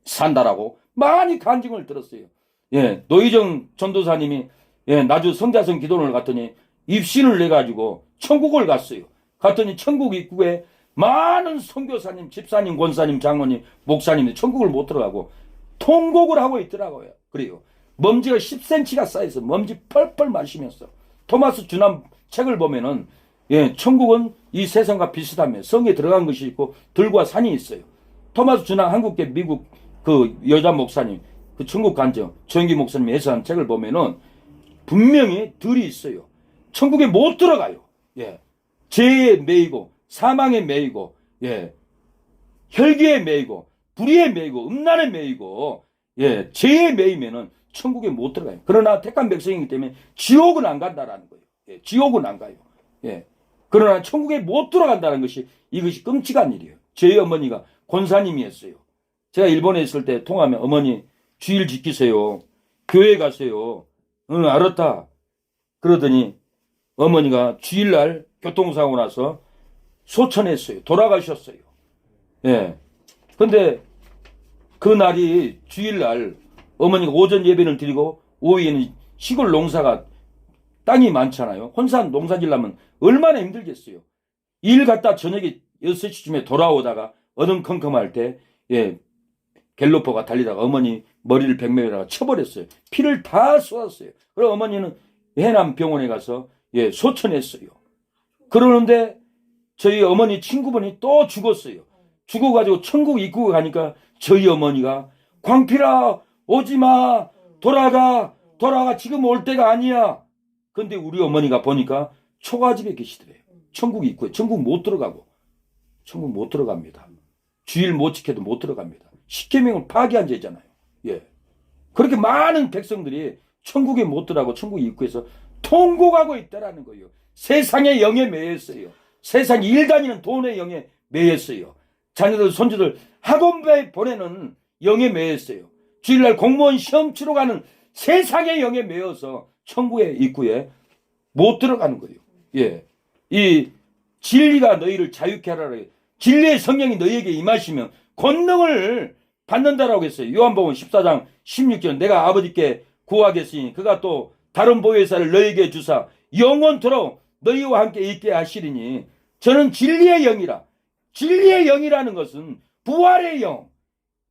산다라고 많이 간증을 들었어요. 예, 노희정 전도사님이 예, 나주 성자성 기도를 갔더니 입신을 내가지고 천국을 갔어요. 갔더니 천국 입구에 많은 선교사님, 집사님, 권사님, 장로님, 목사님이 천국을 못 들어가고 통곡을 하고 있더라고요. 그래요. 먼지가 10cm가 쌓여서 먼지 펄펄 마시면서 토마스 주남 책을 보면은 예, 천국은 이 세상과 비슷하며 성에 들어간 것이 있고 들과 산이 있어요. 토마스 주남 한국계 미국 그 여자 목사님 그 천국 간증 정기 목사님이 해서한 책을 보면은 분명히 들이 있어요. 천국에 못 들어가요. 예, 죄에 매이고 사망에 매이고 예, 혈기에 매이고 불의에 매이고 음란에 매이고 예, 죄에 매이면은 천국에 못 들어가요. 그러나 택한 백성이기 때문에 지옥은 안 간다라는 거예요. 예, 지옥은 안 가요. 예, 그러나 천국에 못 들어간다는 것이 이것이 끔찍한 일이에요. 저희 어머니가 권사님이었어요. 제가 일본에 있을 때 통화하면 어머니 주일 지키세요. 교회 가세요. 응, 알았다. 그러더니 어머니가 주일날 교통사고 나서 소천했어요. 돌아가셨어요. 예. 근데 그날이 주일날 어머니가 오전 예배를 드리고 오후에는 시골 농사가 땅이 많잖아요. 혼산 농사 지려면 얼마나 힘들겠어요. 일 갔다 저녁에 6시쯤에 돌아오다가 어둠컴컴할 때 갤로퍼가 달리다가 어머니 머리를 백명에다가 쳐버렸어요. 피를 다 쏟았어요. 그래서 어머니는 해남 병원에 가서 소천했어요. 그러는데 저희 어머니 친구분이 또 죽었어요. 죽어가지고 천국 입구에 가니까 저희 어머니가 광필아 오지마 돌아가 지금 올 때가 아니야. 근데 우리 어머니가 보니까 초가집에 계시더래요. 천국 입구에. 천국 못 들어갑니다. 주일 못 지켜도 못 들어갑니다. 십계명을 파기한 죄잖아요. 예. 그렇게 많은 백성들이 천국에 못 들어가고 천국 입구에서 통곡하고 있다라는 거예요. 세상의 영에 매였어요. 세상 일 다니는 돈의 영에 매였어요. 자녀들 손주들 학원에 보내는 영에 매였어요. 주일날 공무원 시험 치러 가는 세상의 영에 매여서 천국의 입구에 못 들어가는 거예요. 예. 이 진리가 너희를 자유케 하라. 진리의 성령이 너희에게 임하시면 권능을 받는다라고 했어요. 요한복음 14장 16절 내가 아버지께 구하겠으니 그가 또 다른 보혜사를 너희에게 주사 영원토록 너희와 함께 있게 하시리니 저는 진리의 영이라. 진리의 영이라는 것은 부활의 영,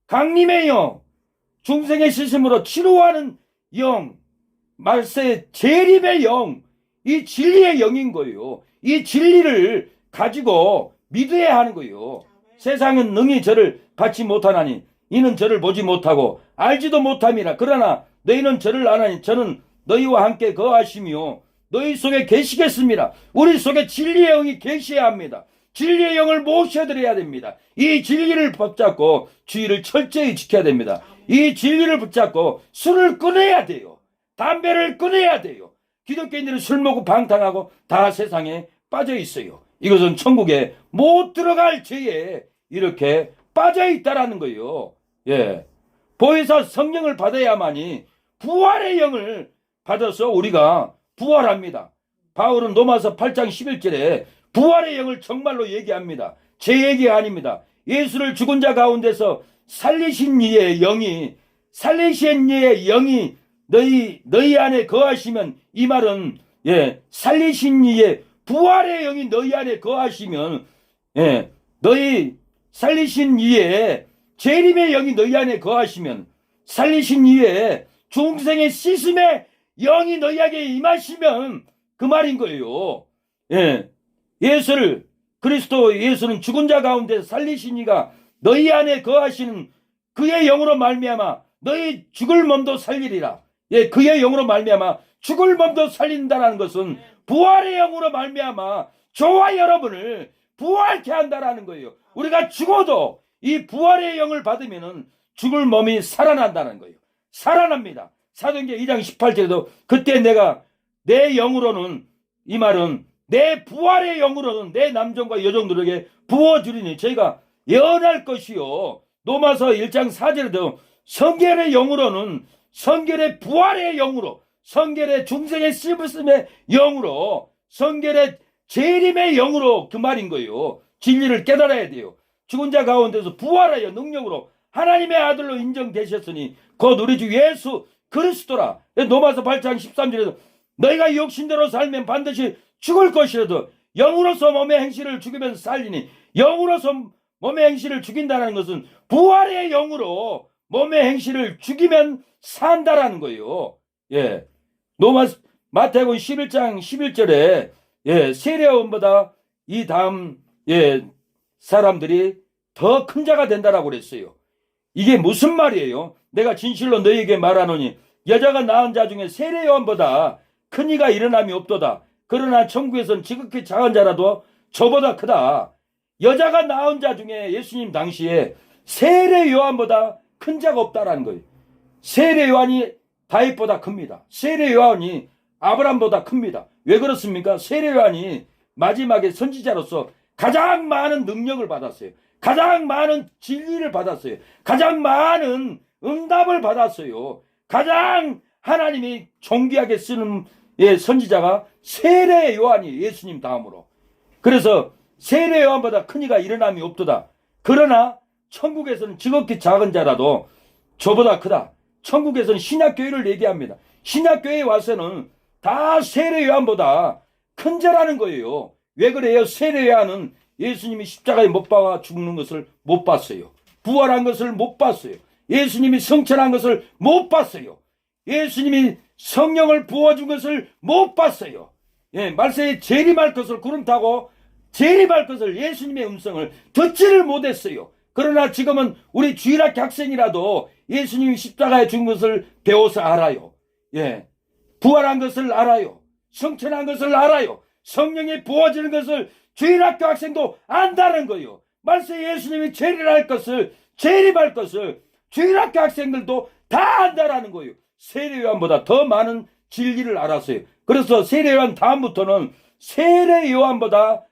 강림의 영, 중생의 시심으로 치료하는 영, 말세 재림의 영, 이 진리의 영인 거예요. 이 진리를 가지고 믿어야 하는 거예요. 세상은 능히 저를 받지 못하나니 이는 저를 보지 못하고 알지도 못함이라. 그러나 너희는 저를 아나니 저는 너희와 함께 거하시며 너희 속에 계시겠습니다. 우리 속에 진리의 영이 계셔야 합니다. 진리의 영을 모셔드려야 됩니다. 이 진리를 붙잡고 주의를 철저히 지켜야 됩니다. 이 진리를 붙잡고 술을 끊어야 돼요. 담배를 끊어야 돼요. 기독교인들은 술 먹고 방탕하고 다 세상에 빠져 있어요. 이것은 천국에 못 들어갈 죄에 이렇게 빠져 있다라는 거예요. 예. 보혜사 성령을 받아야만이 부활의 영을 받아서 우리가 부활합니다. 바울은 로마서 8장 11절에 부활의 영을 정말로 얘기합니다. 제 얘기가 아닙니다. 예수를 죽은 자 가운데서 살리신 이의 영이 너희 안에 거하시면, 이 말은 살리신 이의 부활의 영이 너희 안에 거하시면, 너희 살리신 이의 재림의 영이 너희 안에 거하시면, 살리신 이의 중생의 씻음의 영이 너희에게 임하시면 그 말인 거예요. 예수는 죽은 자 가운데 살리신 이가 너희 안에 거하시는 그의 영으로 말미암아 너희 죽을 몸도 살리리라. 그의 영으로 말미암아 죽을 몸도 살린다는 것은 부활의 영으로 말미암아 저와 여러분을 부활케 한다라는 거예요. 우리가 죽어도 이 부활의 영을 받으면은 죽을 몸이 살아난다는 거예요. 살아납니다. 사도행전 2장 18절에도 그때 내가 내 영으로는, 이 말은 내 부활의 영으로는 내 남종과 여종들에게 부어주리니 저희가 예언할 것이요. 로마서 1장 4절에도 성결의 영으로는 성결의 부활의 영으로, 성결의 중생의 씹으심의 영으로, 성결의 재림의 영으로, 그 말인 거예요. 진리를 깨달아야 돼요. 죽은 자 가운데서 부활하여 능력으로 하나님의 아들로 인정되셨으니 곧 우리 주 예수 그리스도라. 로마서 8장 13절에도 너희가 육신대로 살면 반드시 죽을 것이라도 영으로서 몸의 행실을 죽이면 살리니, 영으로서 몸의 행실을 죽인다는 것은 부활의 영으로 몸의 행실을 죽이면 산다라는 거예요. 마태복음 11장 11절에 세례요한보다 이 다음 사람들이 더 큰 자가 된다라고 그랬어요. 이게 무슨 말이에요? 내가 진실로 너희에게 말하노니 여자가 낳은 자 중에 세례요한보다 큰 이가 일어남이 없도다. 그러나 천국에선 지극히 작은 자라도 저보다 크다. 여자가 낳은 자 중에 예수님 당시에 세례요한보다 큰 자가 없다라는 거예요. 세례요한이 다윗보다 큽니다. 세례요한이 아브람보다 큽니다. 왜 그렇습니까? 세례요한이 마지막에 선지자로서 가장 많은 능력을 받았어요. 가장 많은 진리를 받았어요. 가장 많은 응답을 받았어요. 가장 하나님이 존귀하게 쓰는 예, 선지자가 세례 요한이 예수님 다음으로. 그래서 세례 요한보다 큰 이가 일어남이 없도다. 그러나 천국에서는 지극히 작은 자라도 저보다 크다. 천국에서는 신약교회를 얘기합니다. 신약교회에 와서는 다 세례 요한보다 큰 자라는 거예요. 왜 그래요? 세례 요한은 예수님이 십자가에 못 박아 죽는 것을 못 봤어요. 부활한 것을 못 봤어요. 예수님이 성천한 것을 못 봤어요. 예수님이 성령을 부어준 것을 못 봤어요. 예, 말세에 재림할 것을 구름 타고 재림할 것을 예수님의 음성을 듣지를 못했어요. 그러나 지금은 우리 주일학교 학생이라도 예수님이 십자가에 죽은 것을 배워서 알아요. 예, 부활한 것을 알아요. 성천한 것을 알아요. 성령이 부어지는 것을 주일학교 학생도 안다는 거예요. 말세 예수님이 재림할 것을 주일학교 학생들도 다 안다라는 거예요. 세례 요한보다 더 많은 진리를 알았어요. 그래서 세례 요한 다음부터는 세례 요한보다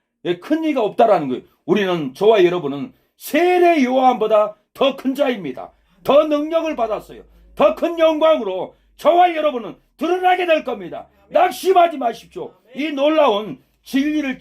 큰 이가 없다라는 거예요. 우리는, 저와 여러분은 세례 요한보다 더 큰 자입니다. 더 능력을 받았어요. 더 큰 영광으로 저와 여러분은 드러나게 될 겁니다. 낙심하지 마십시오. 이 놀라운 진리를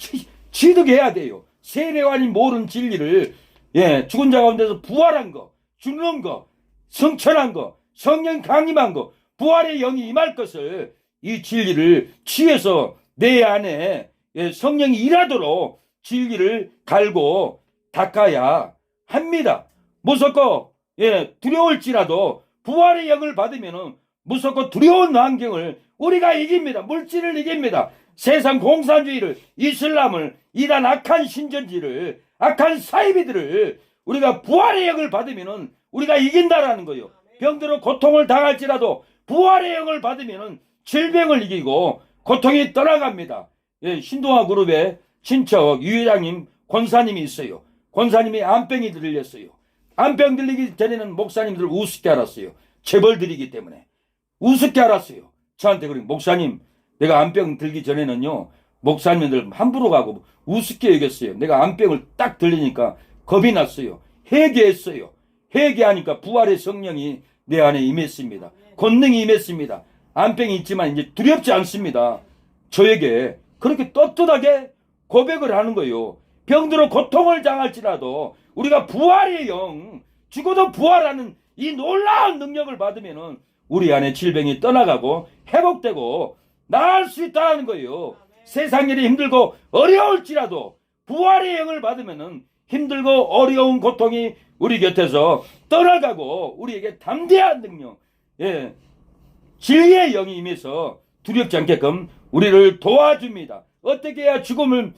취득해야 돼요. 세례 요한이 모르는 진리를, 예, 죽은 자 가운데서 부활한 거, 죽는 거, 성천한 거, 성령 강림한 거, 부활의 영이 임할 것을, 이 진리를 취해서 내 안에, 예, 성령이 일하도록 진리를 갈고 닦아야 합니다. 무섭고, 예, 두려울지라도 부활의 영을 받으면은 무섭고 두려운 환경을 우리가 이깁니다. 물질을 이깁니다. 세상 공산주의를, 이슬람을, 이단 악한 신전지를, 악한 사이비들을 우리가 부활의 영을 받으면은 우리가 이긴다라는 거예요. 병들어 고통을 당할지라도 부활의 영을 받으면은 질병을 이기고 고통이 떠나갑니다. 예, 신동아 그룹에 친척 유 회장님, 권사님이 있어요. 권사님이 암병이 들렸어요. 암병 들리기 전에는 목사님들 우습게 알았어요. 재벌 들이기 때문에 우습게 알았어요. 저한테 그래, 목사님, 내가 암병 들기 전에는요, 목사님들 함부로 가고 우습게 여겼어요. 내가 암병을 딱 들리니까 겁이 났어요. 회개했어요. 회개하니까 부활의 성령이 내 안에 임했습니다. 권능이 임했습니다. 암병이 있지만 이제 두렵지 않습니다. 저에게 그렇게 떳떳하게 고백을 하는 거예요. 병들어 고통을 당할지라도 우리가 부활의 영, 죽어도 부활하는 이 놀라운 능력을 받으면은 우리 안에 질병이 떠나가고 회복되고 나을 수 있다는 거예요. 세상 일이 힘들고 어려울지라도 부활의 영을 받으면은 힘들고 어려운 고통이 우리 곁에서 떠나가고 우리에게 담대한 능력, 예, 진리의 영이 임해서 두렵지 않게끔 우리를 도와줍니다. 어떻게 해야 죽을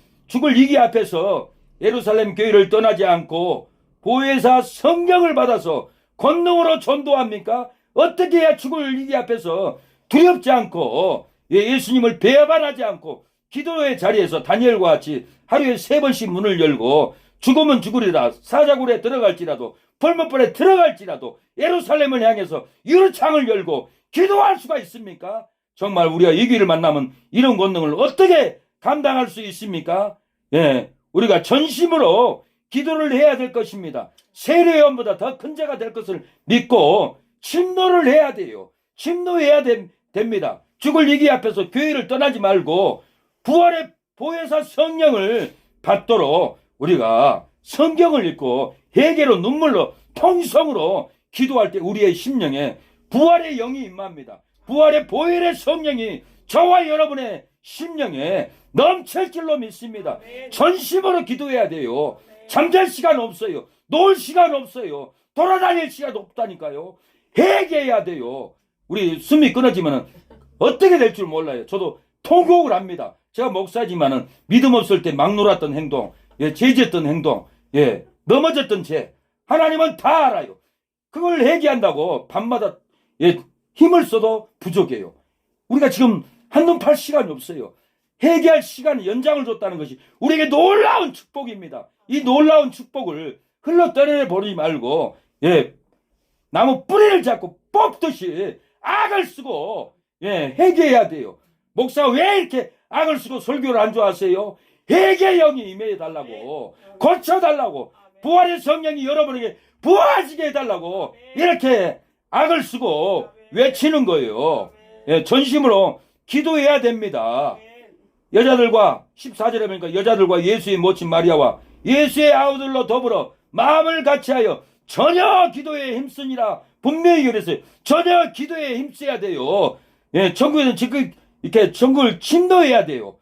위기 앞에서 예루살렘 교회를 떠나지 않고 보혜사 성령을 받아서 권능으로 전도합니까? 어떻게 해야 죽을 위기 앞에서 두렵지 않고, 예, 예수님을 배반하지 않고 기도의 자리에서 다니엘과 같이 하루에 3번씩 문을 열고 죽으면 죽으리라, 사자굴에 들어갈지라도 벌목벌에 들어갈지라도 예루살렘을 향해서 유리창을 열고 기도할 수가 있습니까? 정말 우리가 이 길을 만나면 이런 권능을 어떻게 감당할 수 있습니까? 예, 우리가 전심으로 기도를 해야 될 것입니다. 세례요한보다 더 큰 자가 될 것을 믿고 침노를 해야 돼요. 침노해야 됩니다. 죽을 위기 앞에서 교회를 떠나지 말고 부활의 보혜사 성령을 받도록 우리가 성경을 읽고 회개로 눈물로 통성으로 기도할 때 우리의 심령에 부활의 영이 임합니다. 부활의 보혈의 성령이 저와 여러분의 심령에 넘칠 줄로 믿습니다. 전심으로 기도해야 돼요. 잠잘 시간 없어요. 놀 시간 없어요. 돌아다닐 시간 없다니까요. 회개해야 돼요. 우리 숨이 끊어지면 어떻게 될 줄 몰라요. 저도 통곡을 합니다. 제가 목사지만은 믿음 없을 때 막 놀았던 행동, 예, 죄졌던 행동, 예, 넘어졌던 죄, 하나님은 다 알아요. 그걸 회개한다고 밤마다, 예, 힘을 써도 부족해요. 우리가 지금 한눈 팔 시간이 없어요. 회개할 시간 연장을 줬다는 것이 우리에게 놀라운 축복입니다. 이 놀라운 축복을 흘러 떠내버리지 말고, 예, 나무 뿌리를 잡고 뽑듯이 악을 쓰고, 예, 회개해야 돼요. 목사 왜 이렇게 악을 쓰고 설교를 안 좋아하세요? 회개의 영이 임해달라고, 고쳐달라고, 부활의 성령이 여러분에게 부어지게 해달라고 이렇게 악을 쓰고 외치는 거예요. 예, 전심으로 기도해야 됩니다. 여자들과 14절에 보니까 여자들과 예수의 모친 마리아와 예수의 아우들로 더불어 마음을 같이하여 전혀 기도에 힘쓰니라 분명히 그랬어요. 전혀 기도에 힘써야 돼요. 예, 천국에는 지금 이렇게 천국을 침노해야 돼요.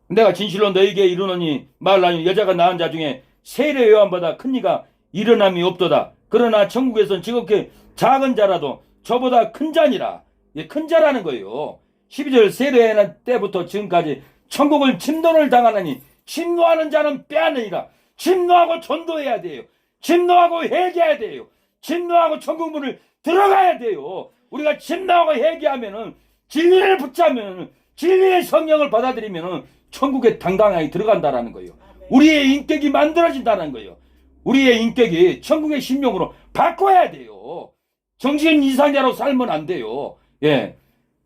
내가 진실로 너에게 이르노니 말하니 여자가 낳은 자 중에 세례 요한보다 큰 이가 일어남이 없도다. 그러나 천국에서는 지극히 작은 자라도 저보다 큰 자니라. 예, 큰 자라는 거예요. 12절 세례 때부터 지금까지 천국을 침노를 당하느니 침노하는 자는 빼앗느니라. 침노하고 전도해야 돼요. 침노하고 회개해야 돼요. 침노하고 천국문을 들어가야 돼요. 우리가 침노하고 회개하면은 진리를 붙잡으면 진리의 성령을 받아들이면은 천국에 당당하게 들어간다라는 거예요. 우리의 인격이 만들어진다는 거예요. 우리의 인격이 천국의 심령으로 바꿔야 돼요. 정신 이상자로 살면 안 돼요. 예,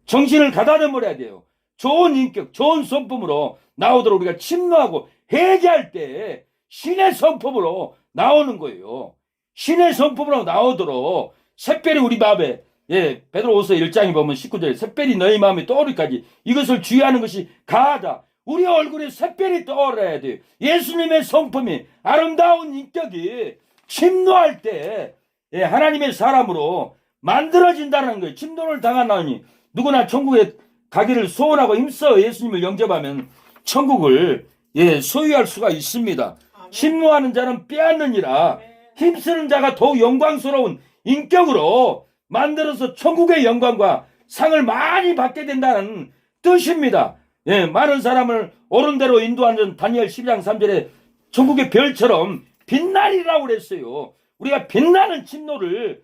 정신을 가다듬어야 돼요. 좋은 인격, 좋은 성품으로 나오도록 우리가 침노하고 회개할 때 신의 성품으로 나오는 거예요. 신의 성품으로 나오도록 샛별이 우리 마음에, 예, 베드로후서 1장에 보면 19절에 샛별이 너희 마음에 떠오르기까지 이것을 주의하는 것이 가하다. 우리 얼굴에 샛별이 떠오르야 돼요. 예수님의 성품이, 아름다운 인격이 침노할 때, 예, 하나님의 사람으로 만들어진다는 거예요. 침노를 당하나니 누구나 천국에 가기를 소원하고 힘써 예수님을 영접하면 천국을, 예, 소유할 수가 있습니다. 침노하는 자는 빼앗느니라. 힘쓰는 자가 더욱 영광스러운 인격으로 만들어서 천국의 영광과 상을 많이 받게 된다는 뜻입니다. 예, 많은 사람을 옳은 대로 인도하는 다니엘 12장 3절에 천국의 별처럼 빛나리라고 그랬어요. 우리가 빛나는 침노를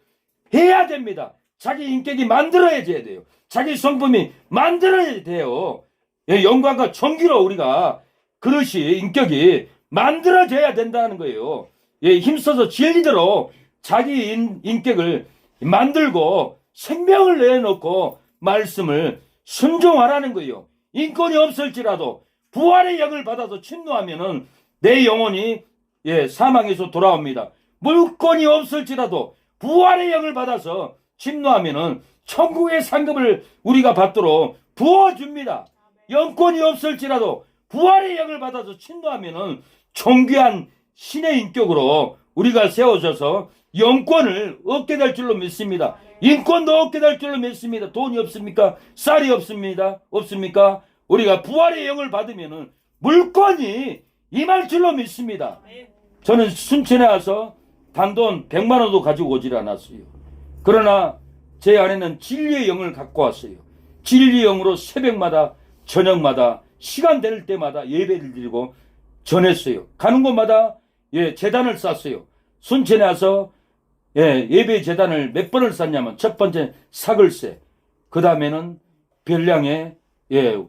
해야 됩니다. 자기 인격이 만들어져야 돼요. 자기 성품이 만들어야 돼요. 예, 영광과 존귀로 우리가 그릇이, 인격이 만들어져야 된다는 거예요. 예, 힘써서 진리대로 자기 인격을 만들고 생명을 내놓고 말씀을 순종하라는 거예요. 인권이 없을지라도 부활의 영을 받아서 침노하면은 내 영혼이, 예, 사망에서 돌아옵니다. 물권이 없을지라도 부활의 영을 받아서 침노하면은 천국의 상급을 우리가 받도록 부어줍니다. 영권이 없을지라도 부활의 영을 받아서 침노하면은 존귀한 신의 인격으로 우리가 세워져서 영권을 얻게 될 줄로 믿습니다. 인권도 얻게 될 줄로 믿습니다. 돈이 없습니까? 쌀이 없습니다. 없습니까? 우리가 부활의 영을 받으면은 물권이 임할 줄로 믿습니다. 저는 순천에 와서 단돈 100만 원도 가지고 오질 않았어요. 그러나 제 안에는 진리의 영을 갖고 왔어요. 진리의 영으로 새벽마다, 저녁마다, 시간 될 때마다 예배를 드리고 전했어요. 가는 곳마다, 예, 제단을 쌌어요. 순천에 와서, 예, 예배 제단을 몇 번을 쌌냐면 첫 번째 사글세, 그 다음에는 별량의, 예,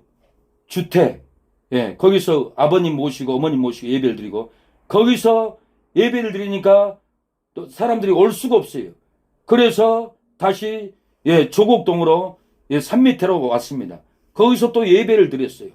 주택, 예, 거기서 아버님 모시고 어머님 모시고 예배를 드리고, 거기서 예배를 드리니까 또 사람들이 올 수가 없어요. 그래서 다시, 예, 조곡동으로, 예, 산 밑으로 왔습니다. 거기서 또 예배를 드렸어요.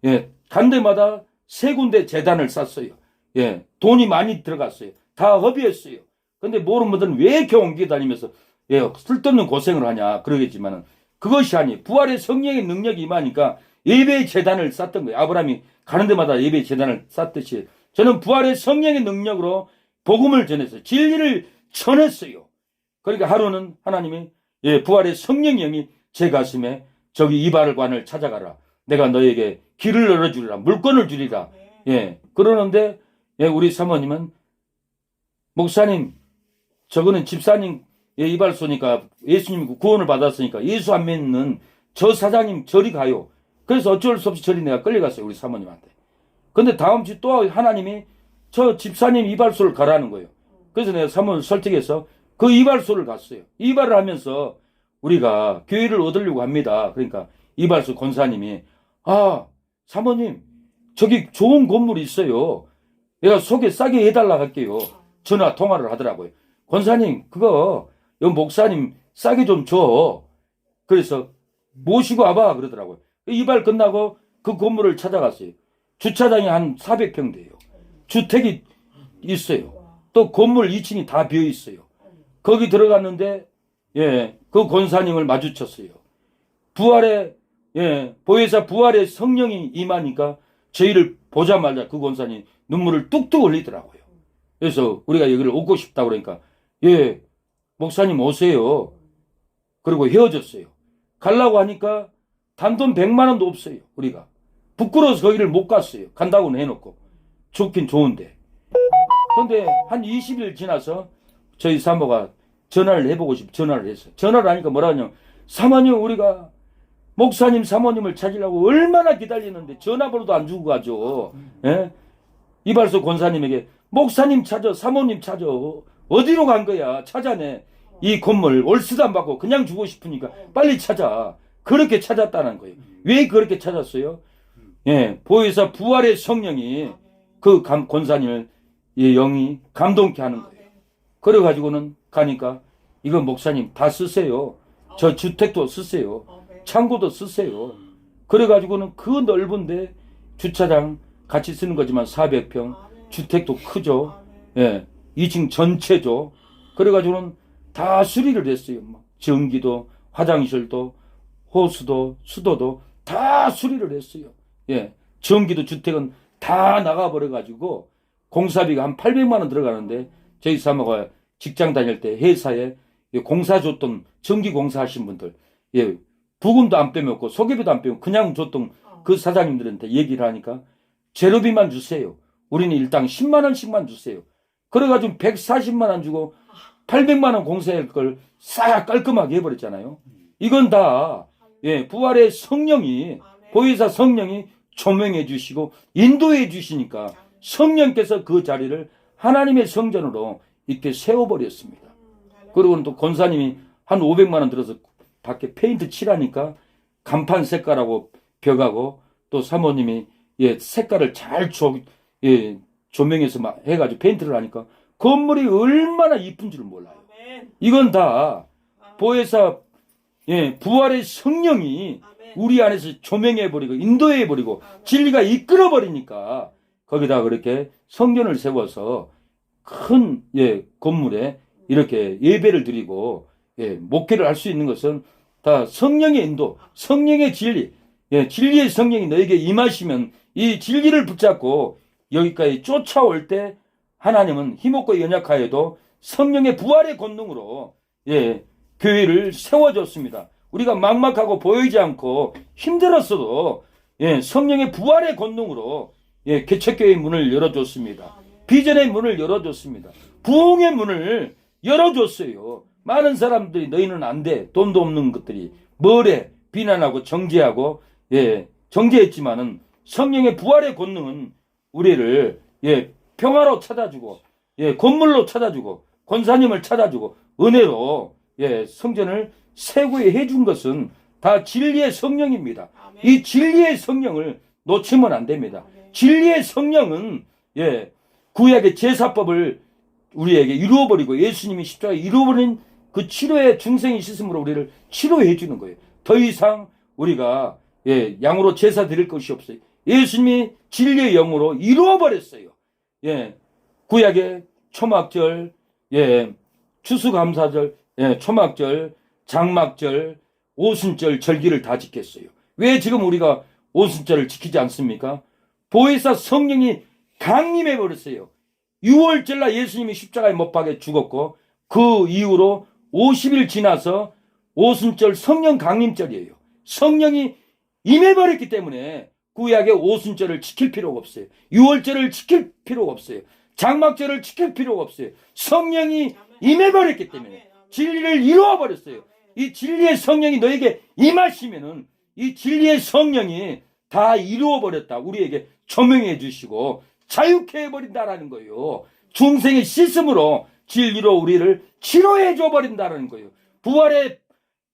예, 간 데마다 세 군데 제단을 쌌어요. 예, 돈이 많이 들어갔어요. 다 허비했어요. 근데 모르는 분들은 왜 이렇게 옮겨 다니면서, 예, 쓸데없는 고생을 하냐 그러겠지만은 그것이 아니에요. 부활의 성령의 능력이 임하니까 예배의 제단을 쌌던 거예요. 아브라함이 가는 데마다 예배의 제단을 쌌듯이 저는 부활의 성령의 능력으로 복음을 전했어요. 진리를 전했어요. 그러니까 하루는 하나님이, 예, 부활의 성령의 영이 제 가슴에 저기 이발관을 찾아가라. 내가 너에게 길을 열어주리라. 물건을 주리라. 예, 그러는데, 예, 우리 사모님은 목사님, 저거는 집사님, 예, 이발소니까 예수님 구원을 받았으니까 예수 안 믿는 저 사장님 저리 가요. 그래서 어쩔 수 없이 저리 내가 끌려갔어요. 우리 사모님한테. 근데 다음 주 또 하나님이 저 집사님 이발소를 가라는 거예요. 그래서 내가 사모를 설득해서 그 이발소를 갔어요. 이발을 하면서 우리가 교회를 얻으려고 합니다. 그러니까 이발소 권사님이, 아, 사모님, 저기 좋은 건물이 있어요. 내가 소개 싸게 해달라고 할게요. 전화 통화를 하더라고요. 권사님, 그거 여 목사님 싸게 좀 줘. 그래서 모시고 와봐 그러더라고요. 이발 끝나고 그 건물을 찾아갔어요. 주차장이 한 400평 돼요. 주택이 있어요. 또 건물 2층이 다 비어 있어요. 거기 들어갔는데, 예, 그 권사님을 마주쳤어요. 부활의 보혜사 부활의 성령이 임하니까 저희를 보자마자 그 권사님 눈물을 뚝뚝 흘리더라고요. 그래서 우리가 여기를 오고 싶다 그러니까 목사님 오세요. 그리고 헤어졌어요. 가려고 하니까 단돈 100만 원도 없어요. 우리가 부끄러워서 거기를 못 갔어요. 간다고는 해놓고 좋긴 좋은데. 그런데 한 20일 지나서 저희 사모가 전화를 해보고 전화를 했어요. 전화를 하니까 뭐라 하냐면, 사모님, 우리가 목사님 사모님을 찾으려고 얼마나 기다리는데 전화번호도 안 주고 가죠. 이발소 권사님에게 목사님 찾아, 사모님 찾아, 어디로 간 거야, 찾아내. 이 건물 월세도 안 받고 그냥 주고 싶으니까 빨리 찾아. 그렇게 찾았다는 거예요. 왜 그렇게 찾았어요? 보혜사 부활의 성령이 그 권사님을 영이 감동케 하는 거예요. 그래가지고는 가니까 이거 목사님 다 쓰세요. 저 주택도 쓰세요. 창고도 쓰세요. 그래가지고는 그 넓은데 주차장 같이 쓰는 거지만 400평, 주택도 크죠. 2층 전체죠. 그래가지고는 다 수리를 했어요. 전기도, 화장실도, 호수도, 수도도 다 수리를 했어요. 전기도 주택은 다 나가버려가지고 공사비가 한 800만 원 들어가는데, 저희 사모가 직장 다닐 때 회사에 공사 줬던, 전기 공사 하신 분들, 부금도 안 빼먹고 소개비도 안 빼먹고 그냥 줬던 그 사장님들한테 얘기를 하니까 재료비만 주세요. 우리는 일당 10만 원씩만 주세요. 그래가지고 140만 원 주고 800만 원 공사할 걸 싹 깔끔하게 해버렸잖아요. 이건 다 부활의 성령이, 보혜사 성령이 조명해 주시고 인도해 주시니까 성령께서 그 자리를 하나님의 성전으로 이렇게 세워버렸습니다. 그리고는 또 권사님이 한 500만 원 들어서 밖에 페인트 칠하니까 간판 색깔하고 벽하고 또 사모님이 색깔을 잘 조명해서 막 해가지고 페인트를 하니까 건물이 얼마나 이쁜 줄 몰라요. 이건 다 보혜사 부활의 성령이 우리 안에서 조명해버리고 인도해버리고 진리가 이끌어버리니까 거기다 그렇게 성전을 세워서 큰 건물에 이렇게 예배를 드리고 목회를 할 수 있는 것은 다 성령의 인도, 성령의 진리, 진리의 성령이 너에게 임하시면 이 진리를 붙잡고 여기까지 쫓아올 때 하나님은 힘없고 연약하여도 성령의 부활의 권능으로 교회를 세워줬습니다. 우리가 막막하고 보이지 않고 힘들었어도 성령의 부활의 권능으로 개척교회의 문을 열어줬습니다. 비전의 문을 열어줬습니다. 부흥의 문을 열어줬어요. 많은 사람들이 너희는 안 돼, 돈도 없는 것들이 뭐래 비난하고 정죄하고 정죄했지만은 성령의 부활의 권능은 우리를 평화로 찾아주고 건물로 찾아주고 권사님을 찾아주고 은혜로 성전을 세구해 해준 것은 다 진리의 성령입니다. 이 진리의 성령을 놓치면 안 됩니다. 진리의 성령은 구약의 제사법을 우리에게 이루어버리고 예수님이 십자가에 이루어버린 그 치료의 중생이 씻음으로 우리를 치료해 주는 거예요. 더 이상 우리가 양으로 제사 드릴 것이 없어요. 예수님이 진리의 영으로 이루어버렸어요. 구약의 초막절, 추수감사절, 초막절, 장막절, 오순절, 절기를 다 지켰어요. 왜 지금 우리가 오순절을 지키지 않습니까? 보혜사 성령이 강림해 버렸어요. 6월절날 예수님이 십자가에 못 박혀 죽었고 그 이후로 50일 지나서 오순절 성령 강림절이에요. 성령이 임해버렸기 때문에 구약의 오순절을 지킬 필요가 없어요. 6월절을 지킬 필요가 없어요. 장막절을 지킬 필요가 없어요. 성령이 임해버렸기 때문에 진리를 이루어버렸어요. 이 진리의 성령이 너에게 임하시면은 이 진리의 성령이 다 이루어버렸다. 우리에게 조명해 주시고 자유케 해버린다라는 거예요. 중생의 씻음으로 진리로 우리를 치료해 줘버린다는 거예요. 부활의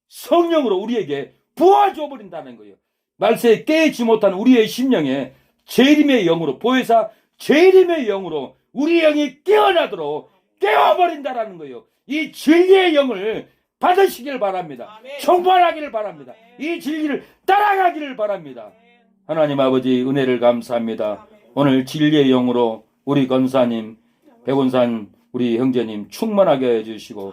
성령으로 우리에게 부활 줘버린다는 거예요. 말세에 깨지 못한 우리의 심령에 재림의 영으로, 보혜사 재림의 영으로 우리 영이 깨어나도록 깨워버린다라는 거예요. 이 진리의 영을 받으시길 바랍니다. 총발하기를 바랍니다. 이 진리를 따라가기를 바랍니다. 하나님 아버지 은혜를 감사합니다. 오늘 진리의 영으로 우리 권사님, 백운산 우리 형제님 충만하게 해주시고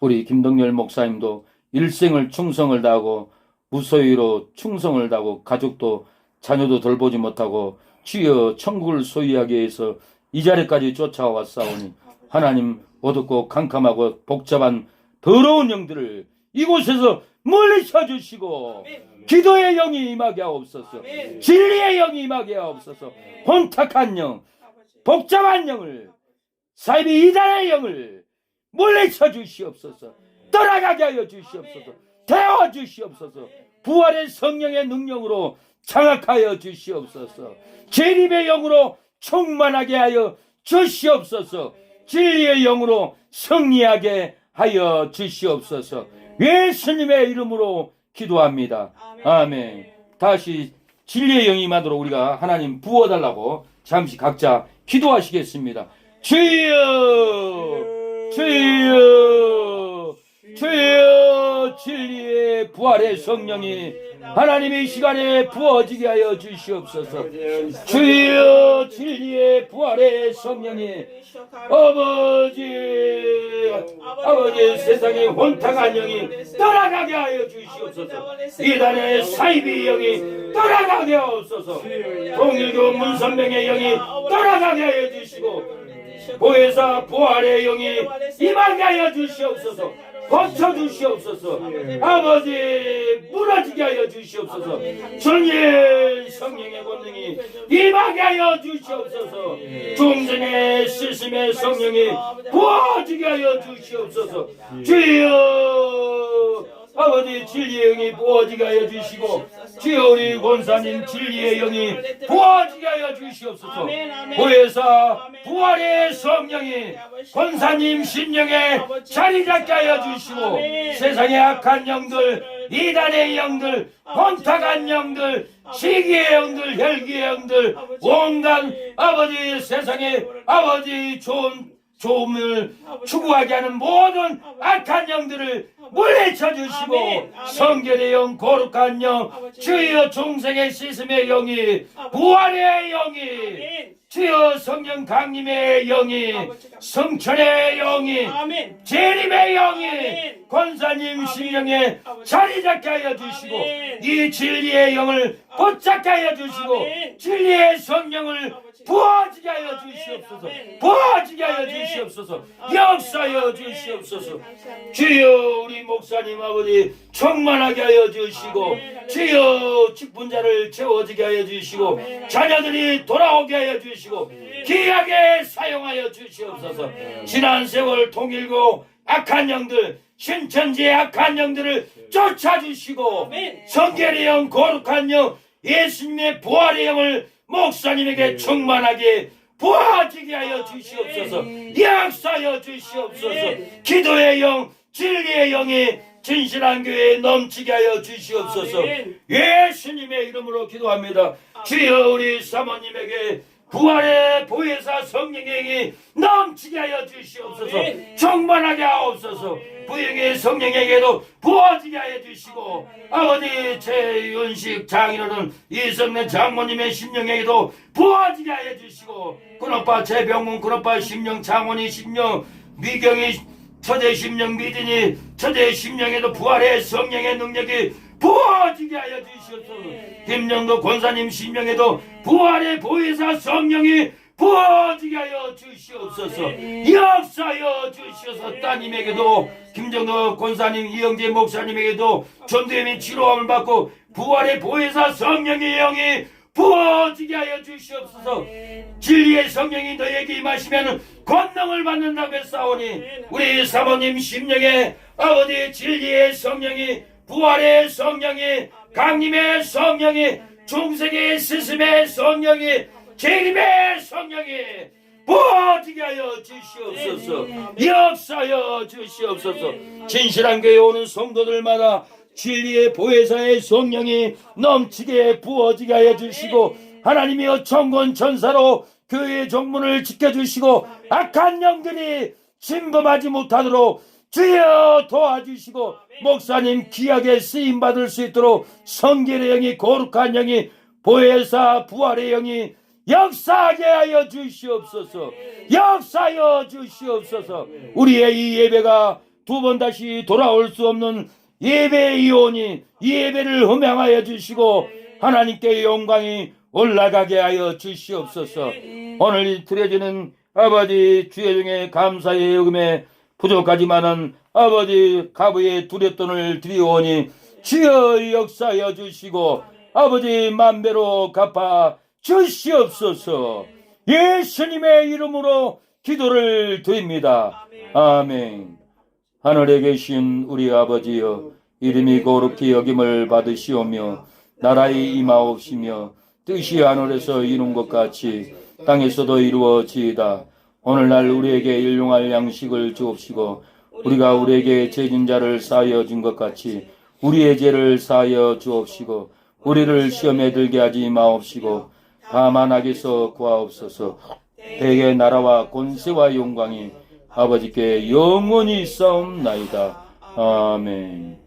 우리 김동열 목사님도 일생을 충성을 다하고 무소유로 충성을 다하고 가족도 자녀도 돌보지 못하고 주여 천국을 소유하기 위해서 이 자리까지 쫓아왔사오니 하나님 어둡고 캄캄하고 복잡한 더러운 영들을 이곳에서 멀리쳐 주시고 기도의 영이 임하게 하옵소서. 진리의 영이 임하게 하옵소서. 혼탁한 영, 복잡한 영을, 사이비 이단의 영을 물리쳐 주시옵소서. 떠나가게 하여 주시옵소서. 태워 주시옵소서. 부활의 성령의 능력으로 장악하여 주시옵소서. 재림의 영으로 충만하게 하여 주시옵소서. 진리의 영으로 승리하게 하여 주시옵소서. 예수님의 이름으로 기도합니다. 아멘. 다시 진리의 영이 임하도록 우리가 하나님 부어달라고 잠시 각자 기도하시겠습니다. 주여, 주여, 주여, 진리의 부활의 성령이 하나님의 시간에 부어지게 하여 주시옵소서. 주여, 진리의 부활의 성령이 아버지 세상의 혼탁한 영이 떠나가게 하여 주시옵소서. 이단의 사이비 영이 떠나가게 하옵소서. 통일교 문선명의 영이 떠나가게 하여 주시고 보혜사 부활의 영이 임하게 하여 주시옵소서. 고쳐주시옵소서. 아버지 무너지게 하여 주시옵소서. 전예 성령의 권능이 임하게 하여 주시옵소서. 중생의 스승의 성령이 부어지게 하여 주시옵소서. 주여 아버지 진리의 영이 부어지게 하여 주시고 주여 우리 권사님 진리의 영이 부어지게 하여 주시옵소서. 보혜사 부활의 성령이 권사님 심령에 자리 잡게 하여 주시고 세상의 악한 영들, 이단의 영들, 혼탁한 영들, 시기의 영들, 혈기의 영들, 온갖 아버지 세상에 아버지 좋음을 추구하게 하는 모든 악한 영들을 물리쳐 주시고 성결의 영, 거룩한 영, 주여 중생의 씻음의 영이, 부활의 영이, 주여 성령 강림의 영이, 성천의 영이, 재림의 영이 권사님 심령에 자리 잡게 하여 주시고 이 진리의 영을 붙잡게 하여 주시고 진리의 성령을 부어지게 하여 주시옵소서. 부어지게 하여 주시옵소서. 역사하여 주시옵소서. 주여 우리 목사님 아버지 충만하게 하여 주시고 주여 직분자를 채워지게 하여 주시고 자녀들이 돌아오게 하여 주시고 귀하게 사용하여 주시옵소서. 지난 세월 통일고 악한 영들, 신천지의 악한 영들을 쫓아주시고 성결의 영, 거룩한 영, 예수님의 부활의 영을 목사님에게 충만하게 부어지게 하여 주시옵소서. 역사하여 주시옵소서. 기도의 영, 진리의 영이 진실한 교회에 넘치게 하여 주시옵소서. 예수님의 이름으로 기도합니다. 주여 우리 사모님에게 부활의 보혜사 성령의 영이 넘치게 하여 주시옵소서. 충만하게 하옵소서. 부영의 성령에게도 부어지게 하여 주시고 아버지 최윤식 장인어른 이성래 장모님의 심령에게도 부어지게 하여 주시고 큰오빠 최병문 큰오빠 심령 장원이 심령 미경이 처제 심령 미진이 처제 심령에도 부활의 성령의 능력이 부어지게 하여 주시옵소서. 김영도 권사님 심령에도 부활의 보혜사 성령이 부어지게 하여 주시옵소서. 역사하여 주시옵소서. 따님에게도 김정도 권사님 이영재 목사님에게도 전도의 치료함을 받고 부활의 보혜사 성령의 영이 부어지게 하여 주시옵소서. 진리의 성령이 너에게 임하시면 권능을 받는다고 했사오니 우리 사모님 심령에 아버지 진리의 성령이 부활의 성령이 강림의 성령이 중생의 스승의 성령이 재림의 성령이 부어지게 하여 주시옵소서. 역사하여 주시옵소서. 진실한 교회에 오는 성도들마다 진리의 보혜사의 성령이 넘치게 부어지게 하여 주시고 하나님이여 천군 천사로 교회의 정문을 지켜주시고 악한 영들이 침범하지 못하도록 주여 도와주시고 목사님 귀하게 쓰임받을 수 있도록 성결의 영이 거룩한 영이 보혜사 부활의 영이 역사하게 하여 주시옵소서. 역사하여 주시옵소서. 우리의 이 예배가 두 번 다시 돌아올 수 없는 예배이오니 예배를 흠양하여 주시고 하나님께 영광이 올라가게 하여 주시옵소서. 오늘 이 드려지는 아버지 주의 중에 감사의 여금에 부족하지만은 아버지 가부의 두렵돈을 드리오니 주여 역사하여 주시고 아버지 만배로 갚아 주시옵소서. 예수님의 이름으로 기도를 드립니다. 아멘. 하늘에 계신 우리 아버지여, 이름이 거룩히 여김을 받으시오며 나라의 임하옵시며 뜻이 하늘에서 이룬 것 같이 땅에서도 이루어지이다. 오늘날 우리에게 일용할 양식을 주옵시고 우리가 우리에게 죄진 자를 사하여 준 것 같이 우리의 죄를 사하여 주옵시고 우리를 시험에 들게 하지 마옵시고 다만 악에서 구하옵소서. 대개 나라와 권세와 영광이 아버지께 영원히 싸움나이다. 아멘.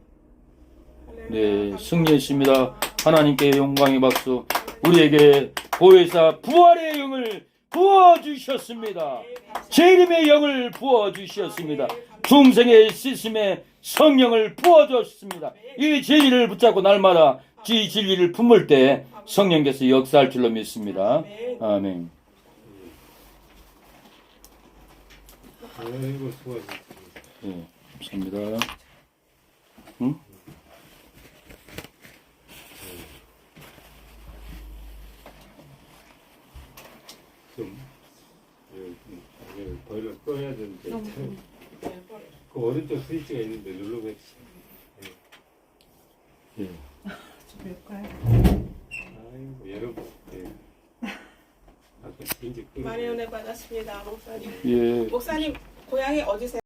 네, 승리했습니다. 하나님께 영광의 박수. 우리에게 보혜사 부활의 영을 부어주셨습니다. 재림의 영을 부어주셨습니다. 중생의 씻음의 성령을 부어주셨습니다. 이 진리를 붙잡고 날마다 이 진리를 품을 때 성령께서 역사할 줄로 믿습니다. 아멘. 아이고 수고하셨습니다. 네, 감사합니다. 응? 좀 벌을 꺼야 되는데 그 오른쪽 스위치가 있는데 누르고 해주세요. 예. 아이고 여러분, 아까 진짜 많이 은혜 받았습니다, 목사님. 예. 목사님 고향이 어디세요?